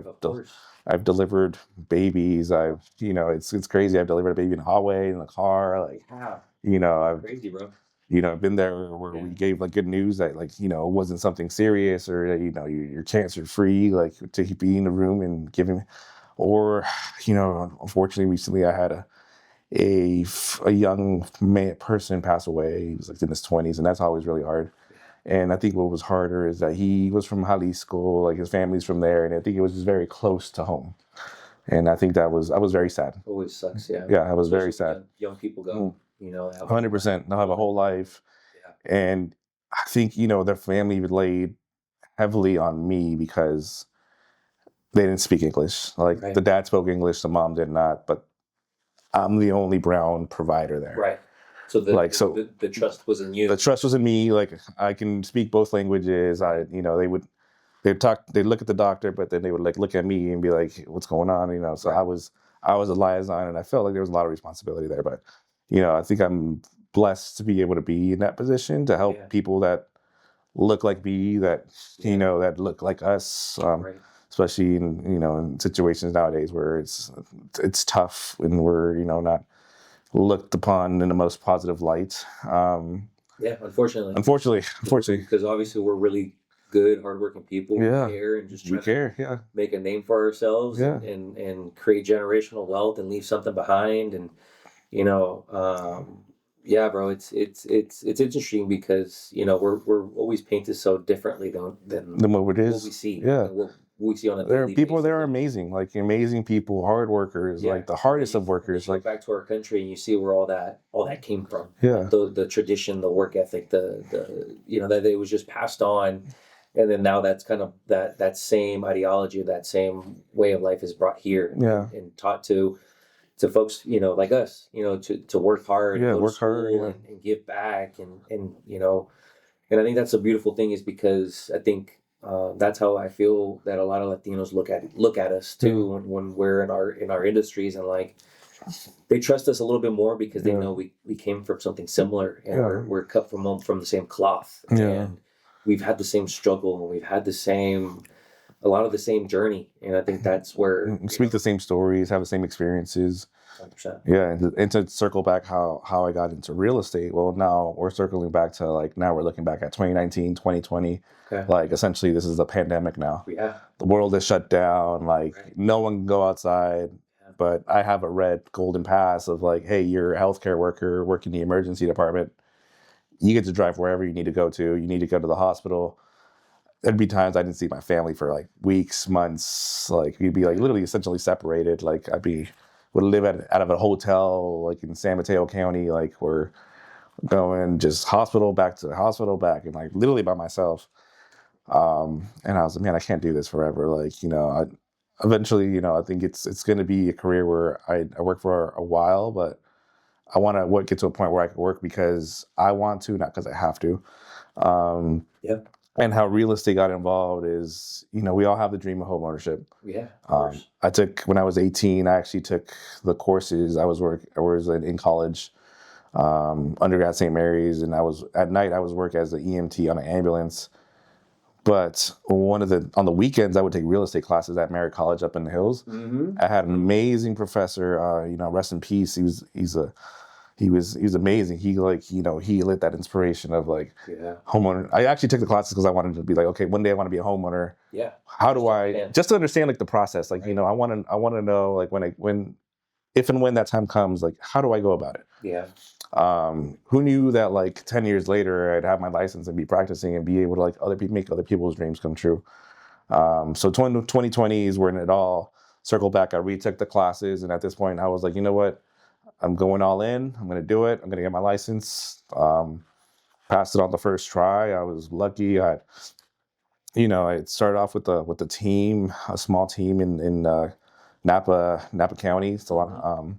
I've delivered babies. It's crazy. I've delivered a baby in the hallway, in the car. Like, crazy, bro. I've been there where we gave like good news that like, it wasn't something serious, or that, you're cancer free, like to be in the room and giving, or, unfortunately recently I had a young person pass away. He was like in his 20s, and that's always really hard. And I think what was harder is that he was from Jalisco, like his family's from there, and I think it was just very close to home. And I think I was very sad. Always sucks, yeah. Yeah, I was very sad. Young people go, 100%. They'll have a whole life. Yeah. And I think, their family laid heavily on me because they didn't speak English. Like, the dad spoke English, the mom did not, but I'm the only brown provider there. Right. So Like, the trust was in you. the trust was in me. Like, I can speak both languages. They'd look at the doctor, but then they would like look at me and be like, what's going on? So Right. I was a liaison, and I felt like there was a lot of responsibility there. But, I think I'm blessed to be able to be in that position to help Yeah. people that look like me, that, Yeah. that look like us, Right. especially in situations nowadays where it's tough and we're, not looked upon in the most positive light. Yeah, unfortunately. Unfortunately. Because obviously we're really good, hardworking people. Yeah. We care and just We try to care, yeah. make a name for ourselves Yeah. and create generational wealth and leave something behind. And yeah, bro, it's interesting because we're always painted so differently than What it is. what we see. Yeah. And what we see on a There are daily people basis. there are amazing, like amazing people, hard workers, Yeah. like the hardest And of workers. you Like, go back to our country and you see where all that came from. Yeah. Like the tradition, the work ethic, the that it was just passed on, and then now that's kind of that same ideology, that same way of life is brought here. Yeah. And taught to folks like us, to work hard, Yeah, go to work hard, school, yeah. and give back, and I think that's a beautiful thing, is because I think that's how I feel that a lot of Latinos look at us too when we're in our industries, and like they trust us a little bit more because they Yeah. know we came from something similar, and Yeah. we're cut from the same cloth, Yeah. and we've had the same struggle, and we've had a lot of the same journey, and I think that's where speak the same stories, have the same experiences. 100%. Yeah, and to circle back how I got into real estate. Well, now we're circling back to now we're looking back at 2019, 2020. Okay. Like, essentially, this is a pandemic now. Yeah. The world is shut down. Like, Right. no one can go outside. Yeah. But I have a red golden pass of like, hey, you're a healthcare worker, work in the emergency department. You get to drive wherever you need to go to. You need to go to the hospital. There'd be times I didn't see my family for like weeks, months. Like, we'd be like literally essentially separated. Like, would live out of a hotel like in San Mateo County. Like, we're going just hospital back to hospital back, and like literally by myself. And I was like, man, I can't do this forever. Like, eventually, I think it's going to be a career where I work for a while, but I want to get to a point where I can work because I want to, not because I have to. Yeah. And how real estate got involved is, we all have the dream of home ownership. Yeah. Of course. When I was 18, I actually took the courses. I was in college, undergrad St. Mary's, and at night I was work as an EMT on an ambulance. But on the weekends, I would take real estate classes at Merritt College up in the hills. Mm-hmm. I had an amazing professor, rest in peace. He was amazing. He he lit that inspiration of like homeowner. I actually took the classes because I wanted to be like, okay, one day I want to be a homeowner. Yeah. How do I just to understand like the process? Like, Right. I want to know like if and when that time comes, like how do I go about it? Yeah. Who knew that like 10 years later I'd have my license and be practicing and be able to like make other people's dreams come true. So 2020 is when it all circled back. I retook the classes, and at this point I was like, you know what? I'm going all in. I'm going to do it. I'm going to get my license. Passed it on the first try. I was lucky. I started off with the team, a small team in Napa County. So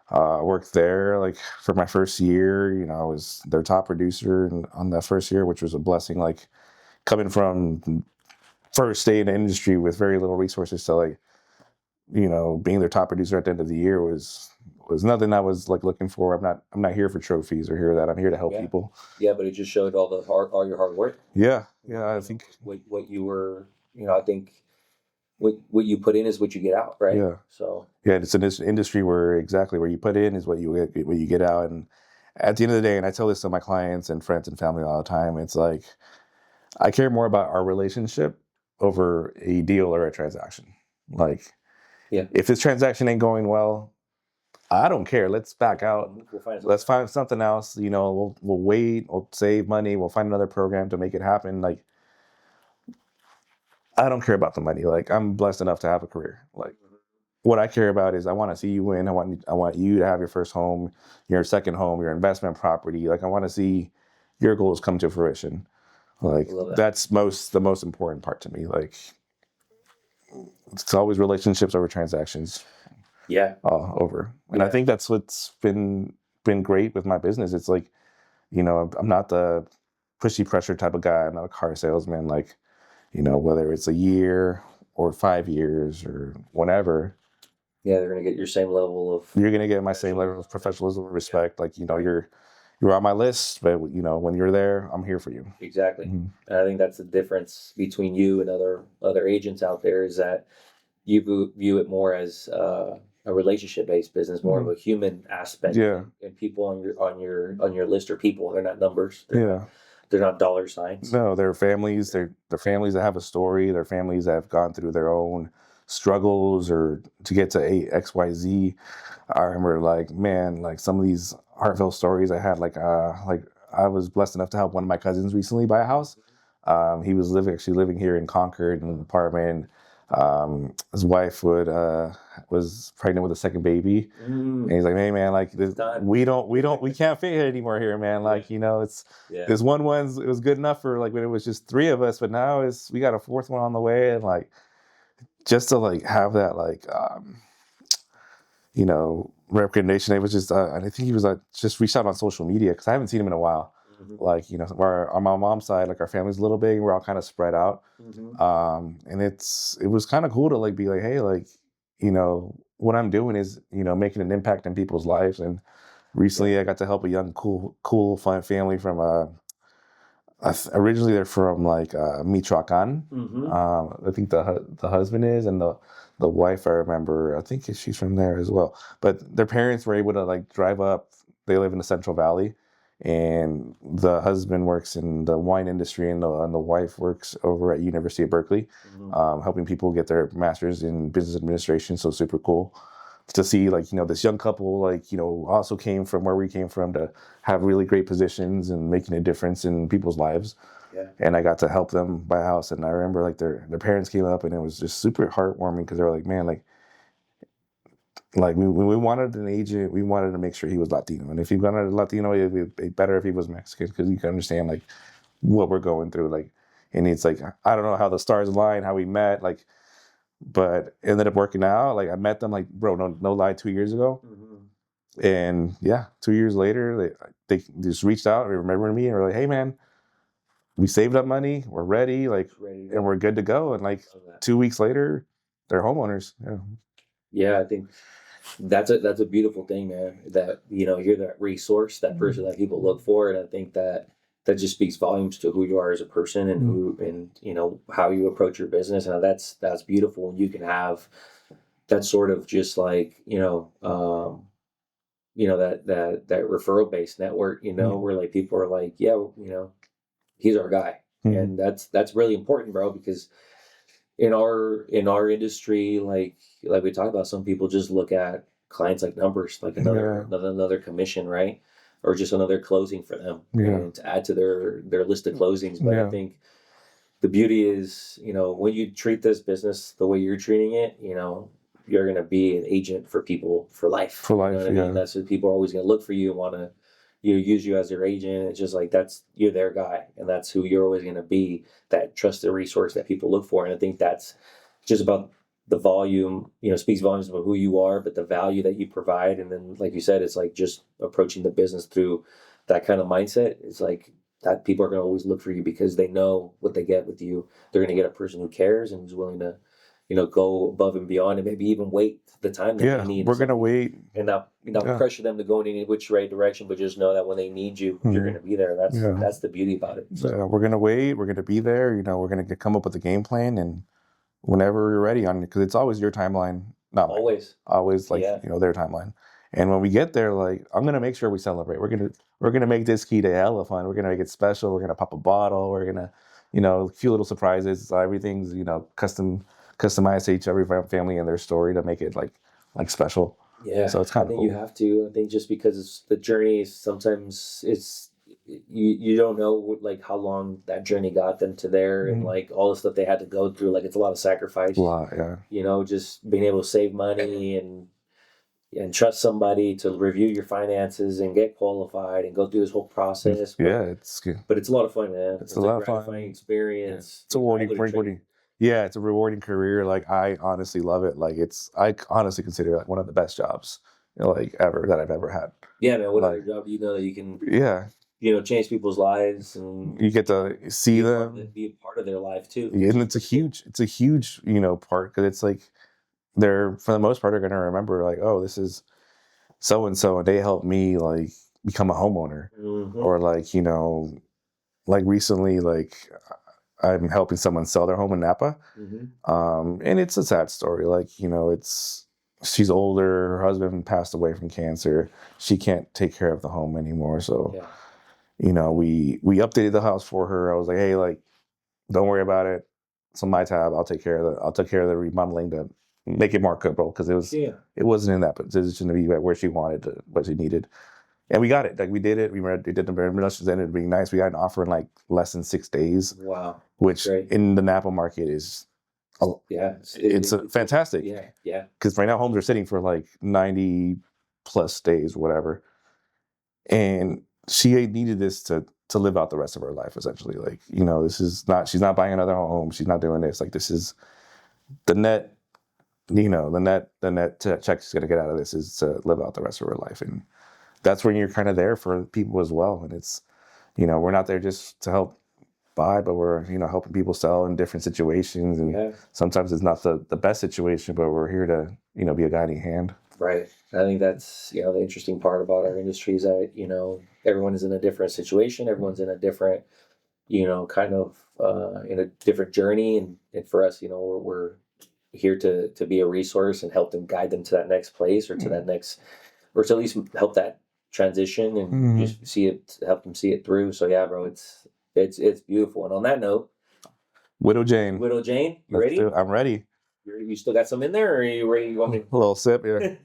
I worked there like for my first year. I was their top producer on that first year, which was a blessing. Like, coming from first day in the industry with very little resources to like, being their top producer at the end of the year was nothing I was like looking for. I'm not here for trophies or that. I'm here to help people. Yeah, but it just showed all your hard work. Yeah. I think what you were, I think what you put in is what you get out, right? Yeah. So it's an industry where exactly where you put in is what you get out. And at the end of the day, and I tell this to my clients and friends and family all the time, it's like I care more about our relationship over a deal or a transaction. Like, if this transaction ain't going well, I don't care. Let's back out. Let's find something else. We'll wait. We'll save money. We'll find another program to make it happen. Like, I don't care about the money. Like, I'm blessed enough to have a career. Like, what I care about is I want to see you win. I want you to have your first home, your second home, your investment property. Like, I want to see your goals come to fruition. Like, that's the most important part to me. Like, it's always relationships over transactions. Yeah. over. And I Yeah. think that's what's been great with my business. It's like, I'm not the pushy pressure type of guy. I'm not a car salesman. Like, whether it's a year or 5 years or whenever, Yeah, they're gonna get your same level of you're gonna get my same level of professionalism and respect. Like, you're on my list, but when you're there, I'm here for you. exactly. Mhm. And I think that's the difference between you and other agents out there is that you view it more as a relationship based business, more of a human aspect. Yeah. And people on your list are people. They're not numbers. Yeah. They're not dollar signs. No, they're families. They're families that have a story. They're families that have gone through their own struggles or to get to XYZ. I remember, like, man, like some of these heartfelt stories I had. Like I was blessed enough to help one of my cousins recently buy a house. He was living here in Concord in an apartment. His wife was pregnant with a second baby, and he's like, "Hey, man, like we can't fit here anymore here, man. Like, this one's it was good enough for like when it was just three of us, but now we got a fourth one on the way, and like just to like have that like recognition. It was just, and I think he was just reached out on social media because I haven't seen him in a while. Like, on my mom's side, like our family's a little big, we're all kind of spread out. And it was kind of cool to like be like, hey, like, what I'm doing is, making an impact in people's lives. And recently I got to help a young, cool, fun family from, originally they're from like Michoacan. I think the husband is, and the wife I remember. I think she's from there as well. But their parents were able to like drive up. They live in the Central Valley, and the husband works in the wine industry, and the wife works over at University of Berkeley, helping people get their masters in business administration. So super cool to see like this young couple like also came from where we came from to have really great positions and making a difference in people's lives. Yeah. And I got to help them buy a house, and I remember like their parents came up, and it was just super heartwarming because they were like, man, like when we wanted an agent, we wanted to make sure he was Latino, and if he wanted a Latino, it'd be better if he was Mexican because you can understand like what we're going through. Like, and it's like I don't know how the stars aligned, how we met, like, but it ended up working out. Like I met them, like, bro, no lie, 2 years ago. And yeah, 2 years later, they just reached out and remembered me and were like, hey man, we saved up money, we're ready, like, and we're good to go. And like 2 weeks later, they're homeowners. Yeah. Yeah, I think that's a beautiful thing, man. That you're that resource, that person that people look for, and I think that just speaks volumes to who you are as a person and how you approach your business, and that's beautiful. And you can have that sort of just like that referral based network, where like people are like, yeah, he's our guy, and that's really important, bro, because in our industry, like we talked about, some people just look at clients like numbers, like another commission, right? Or just another closing for them, and to add to their list of closings. But I think the beauty is, when you treat this business the way you're treating it, you're gonna be an agent for people for life. For life, you know what I mean? That's what people are always gonna look for you and want to use you as their agent. It's just like you're their guy, and that's who you're always going to be, that trusted resource that people look for. And I think that's just about the volume, speaks volumes about who you are, but the value that you provide. And then, like you said, it's like just approaching the business through that kind of mindset. It's like that people are going to always look for you because they know what they get with you. They're going to get a person who cares and who's willing to go above and beyond, and maybe even wait the time that they need. We're gonna wait and not pressure them to go in any which right direction, but just know that when they need you, you're gonna be there. That's the beauty about it. So we're gonna wait. We're gonna be there. We're gonna come up with a game plan, and whenever we're ready on it, because it's always your timeline, not mine. Always like their timeline. And when we get there, like I'm gonna make sure we celebrate. We're gonna make this key day hella fun. We're gonna make it special. We're gonna pop a bottle. We're gonna a few little surprises. So everything's customized to each every family and their story to make it like special. Yeah, so it's kind of think cool. You have to. I think just because the journey is sometimes you don't know like how long that journey got them to there, and like all the stuff they had to go through. Like it's a lot of sacrifice. A lot, yeah. Just being able to save money and trust somebody to review your finances and get qualified and go through this whole process. It's good. But it's a lot of fun, man. It's a lot of fun. Gratifying experience. It's rewarding. Yeah, it's a rewarding career. Like I honestly love it. Like I honestly consider it like one of the best jobs, like ever that I've ever had. Yeah, man. What other Like, job do you know that you can, yeah, change people's lives and you get to see them, be a part of their life too? yeah, and it's a huge, part because it's like they're for the most part are gonna remember like, oh, this is so and so, and they helped me like become a homeowner, Mm-hmm. or like like recently, like I'm helping someone sell their home in Napa. And it's a sad story. Like, she's older, her husband passed away from cancer. She can't take care of the home anymore. So, we updated the house for her. I was like, hey, like, don't worry about it. It's on my tab. I'll take care of the remodeling to make it more comfortable because it wasn't in that position to be where she wanted to, what she needed. And we got it. Like we did it. We did the renovations, ended up being nice. We got an offer in like less than 6 days. Wow. Which in the Napa market is, it's fantastic. Yeah. Because right now homes are sitting for like 90 plus days, whatever. And she needed this to live out the rest of her life, essentially. Like, this is not, she's not buying another home. She's not doing this. Like, this is the net, the net check she's going to get out of this is to live out the rest of her life. And that's when you're kind of there for people as well. And it's, we're not there just to help buy, but we're, helping people sell in different situations. And sometimes it's not the best situation, but we're here to, be a guiding hand. Right. I think that's, the interesting part about our industry is that, everyone is in a different situation. Everyone's in a different, kind of in a different journey. And for us, we're here to be a resource and help them, guide them to that next place or to that next, or to at least help that transition and just help them see it through. So yeah, bro, it's beautiful. And on that note, Widow Jane, you ready? I'm ready. You still got some in there, or are you ready? You want me? A little sip, yeah.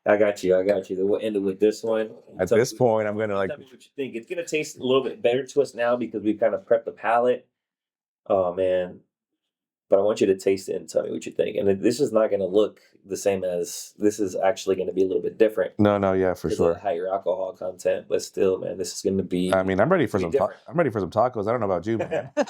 I got you. We'll end it with this one. At this point, I'm gonna tell me what you think. It's gonna taste a little bit better to us now because we've kind of prepped the palate. Oh man. But I want you to taste it and tell me what you think. And this is not going to look the same as, this is actually going to be a little bit different. No, yeah, for sure. Higher alcohol content, but still, man, this is going to be. I mean, I'm ready for some. I'm ready for some tacos. I don't know about you, man. Yeah.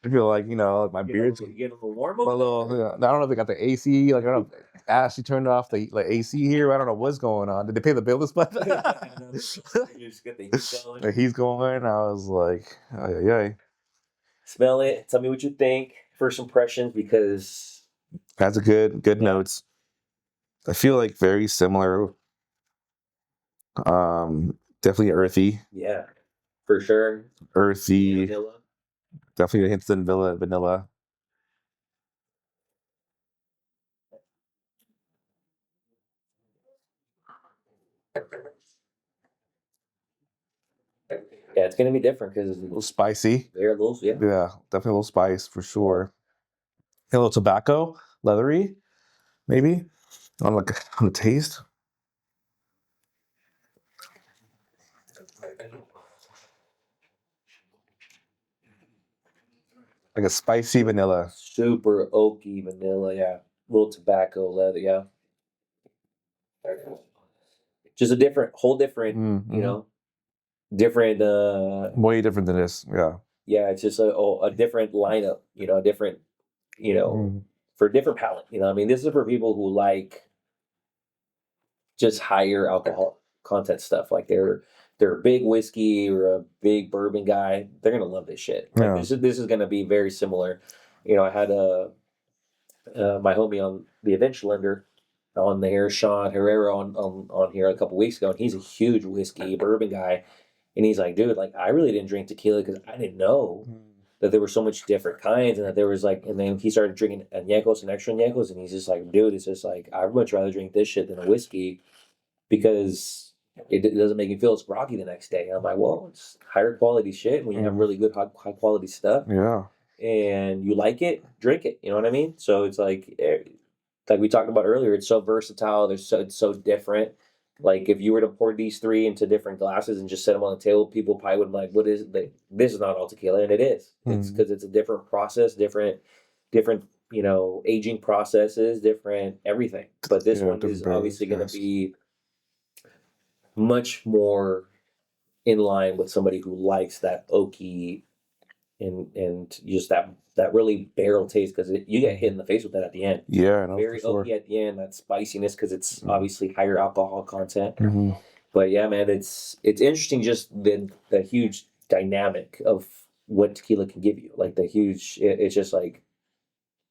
I feel like my beard's getting a little warm. I don't know if they got the AC. Like I don't know. Ashley turned off the AC here. I don't know what's going on. Did they pay the bill this month? You just get the heat going. The heat's going. I was like, yeah. Smell it. Tell me what you think. First impressions, because that's a good notes. I feel like very similar. Definitely earthy. Yeah, for sure. Earthy. Vanilla. Definitely hints in vanilla. Yeah, it's gonna be different because it's a little spicy. They're a little, yeah, definitely a little spice for sure. A little tobacco, leathery, maybe on the taste. Like a spicy vanilla. Super oaky vanilla, yeah. A little tobacco, leather, yeah. Just a whole different, different. Way different than this, yeah. Yeah, it's just a different lineup, a different, for a different palate. I mean, this is for people who like just higher alcohol content stuff. Like they're a big whiskey or a big bourbon guy. They're gonna love this shit. Like, this is gonna be very similar. I had my homie on the Adventure Lender on there, Sean Herrera on here a couple weeks ago, and he's a huge whiskey bourbon guy, and he's like, dude, like I really didn't drink tequila because I didn't know that there were so much different kinds, and that there was like, and then he started drinking añejos and extra añejos, and he's just like, dude, it's just like I'd much rather drink this shit than a whiskey because it doesn't make me feel as groggy the next day. And I'm like, well, it's higher quality shit when you have really good high quality stuff. Yeah. And you like it, drink it. You know what I mean? So it's like we talked about earlier, it's so versatile. It's so different. Like if you were to pour these three into different glasses and just set them on the table, people probably would be like, "What is it? This is not all tequila," and it is. It's because it's a different process, different aging processes, different everything. But this one is obviously going to be much more in line with somebody who likes that oaky and just that really barrel taste, because you get hit in the face with that at the end. Yeah, no, Very for sure. oaky at the end, that spiciness, because it's obviously higher alcohol content. Mm-hmm. But yeah, man, it's interesting, just the huge dynamic of what tequila can give you. Like it's just like,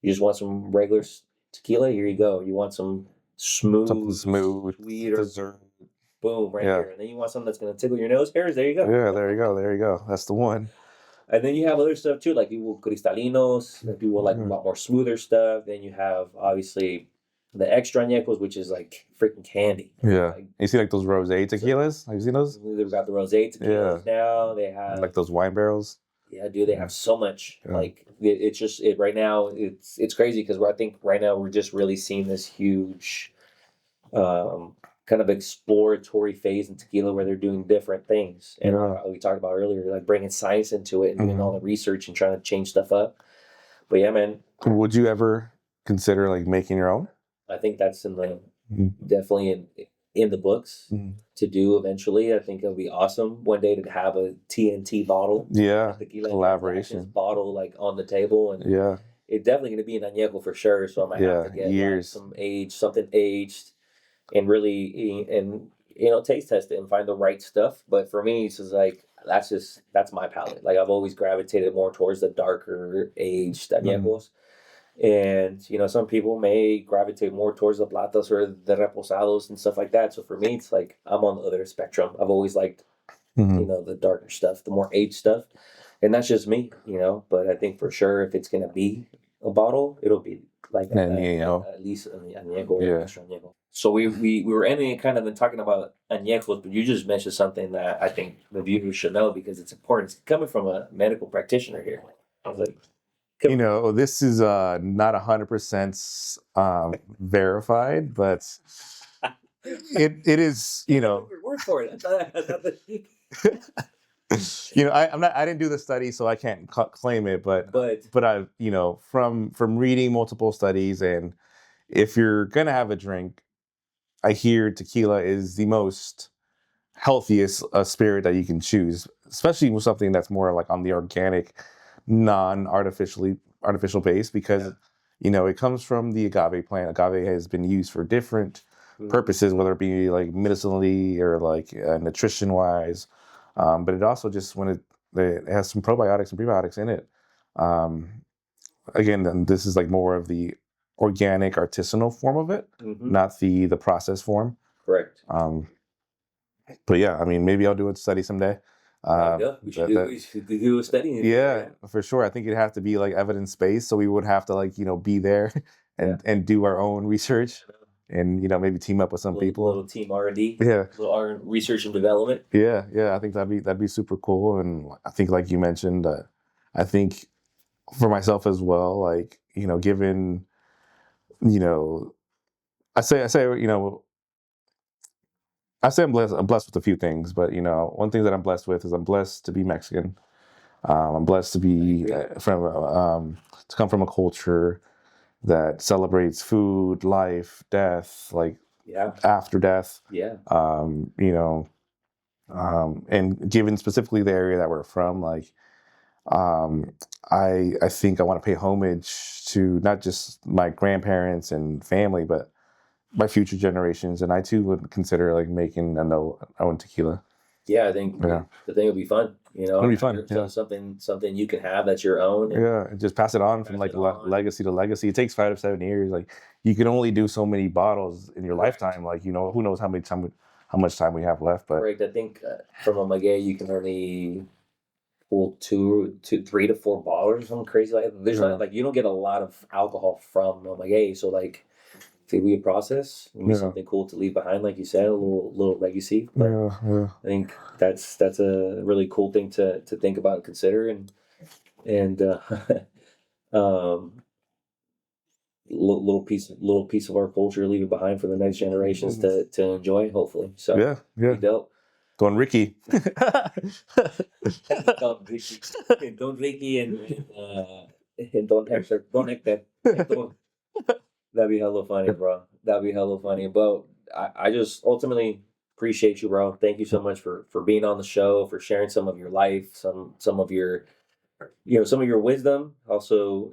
you just want some regular tequila, here you go. You want some Something smooth, smooth, sweeter, dessert. boom, right Yeah. here. And then you want something that's gonna tickle your nose hairs, there you go. Yeah, there you go. There you go. That's the one. And then you have other stuff too, like people cristalinos, that people like a lot more smoother stuff. Then you have obviously the extra añejos, which is like freaking candy. Yeah. Like, You see like those rosé tequilas? Have you seen those? they've got the rosé tequilas now. They have Like those wine barrels. Yeah, dude, they have so much. Yeah. Like it's just right now. It's crazy, because I think right now we're just really seeing this huge, kind of exploratory phase in tequila where they're doing different things. And we talked about earlier, like bringing science into it and doing all the research and trying to change stuff up. But yeah, man, Would you ever consider like making your own? I think that's definitely in the books to do eventually. I think it'll be awesome one day to have a TNT bottle. Yeah, Tequila collaboration bottle like on the table, and yeah, it's definitely going to be an añejo for sure. So I might have to get years. Like, something aged, and really taste test it and find the right stuff. But for me, it's just like that's my palate. Like I've always gravitated more towards the darker aged añejos. And some people may gravitate more towards the platas or the reposados and stuff like that. So for me, it's like I'm on the other spectrum. I've always liked the darker stuff, the more aged stuff, and that's just me. But I think for sure, if it's gonna be a bottle, it'll be like at least an añejo or extra añejo. So we were ending it kind of talking about añejos, but you just mentioned something that I think the viewers should know, because it's important. It's coming from a medical practitioner here. I was like, this is not 100% verified, but it is. Word for it. I didn't do the study, so I can't claim it, but I, from reading multiple studies, and if you're gonna have a drink, I hear tequila is the most healthiest spirit that you can choose, especially with something that's more like on the organic, artificial base, because it comes from the agave plant. Agave has been used for different purposes, whether it be like medicinally or like nutrition wise, but it also just it has some probiotics and prebiotics in it. Again, then this is like more of the organic artisanal form of it, not the processed form. Correct. But yeah, I mean, maybe I'll do a study someday. We should do a study. Yeah, for sure. I think it'd have to be like evidence-based, so we would have to be there and do our own research, and maybe team up with some people. Little team R&D. Yeah. Little R research and development. Yeah. I think that'd be super cool, and I think like you mentioned, I think for myself as well, like given I say I'm blessed with a few things, but one thing that I'm blessed with is I'm blessed to be Mexican. I'm blessed to be to come from a culture that celebrates food, life, death, like after death. Yeah. And given specifically the area that we're from, like I think I want to pay homage to not just my grandparents and family, but my future generations, and I too would consider like making an own tequila. Yeah, I think the thing will be fun. It'll be fun. Yeah. Something you can have that's your own. And just pass it on from like legacy to legacy. It takes 5 to 7 years. Like you can only do so many bottles in your lifetime. Like who knows how much time we have left. But correct. I think from a maguey you can only pull 3 to 4 bottles or something crazy like that. There's not, like you don't get a lot of alcohol from a maguey, so like. It'll be a process. It'll be something cool to leave behind, like you said, a little legacy. But I think that's a really cool thing to think about and consider, and little piece of our culture leaving behind for the next generations to enjoy, hopefully. So dope. Don Ricky. Don Ricky and Don Hector. Don Hector. That'd be hella funny, bro. That'd be hella funny. But I just ultimately, Appreciate you, bro. Thank you so much for being on the show, for sharing some of your life, some of your, some of your wisdom. Also,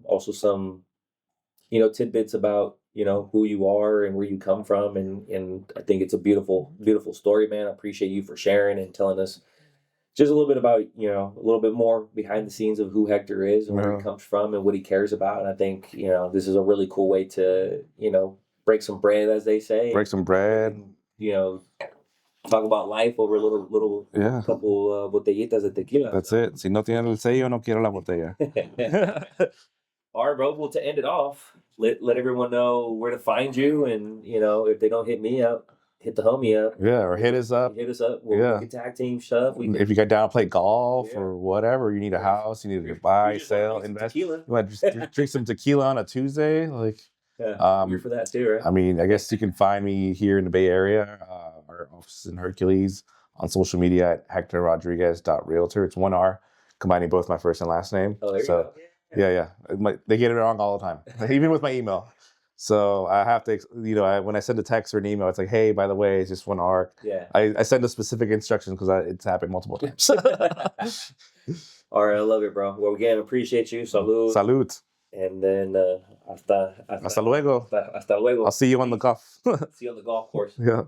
also some, tidbits about, who you are and where you come from, and I think it's a beautiful story, man. I appreciate you for sharing and telling us just a little bit about, a little bit more behind the scenes of who Hector is and where he comes from and what he cares about. And I think, this is a really cool way to, break some bread, as they say. Break some bread. Talk about life over a little couple botellitas of tequila. That's it. Si no tiene el sello, no quiero la botella. All right, bro. Well, to end it off, let everyone know where to find you, and if they don't hit me up, hit the homie up. Yeah, or hit us up. Hit us up. We can tag team stuff. If you got down to play golf or whatever, you need a house, you need to buy, sell, invest. You want to just drink some tequila on a Tuesday, you're for that too, right? I mean, I guess you can find me here in the Bay Area. Our office is in Hercules, on social media at hectorrodriguez.realtor. It's 1 R, combining both my first and last name. Oh, there you go. Yeah. They get it wrong all the time, even with my email. So I have to, when I send a text or an email, it's like, hey, by the way, it's just 1 R. Yeah. I send a specific instruction because it's happened multiple times. All right, I love it, bro. Well, again, appreciate you. Salud. And then hasta luego. Hasta luego. I'll see you on the golf. See you on the golf course. Yeah.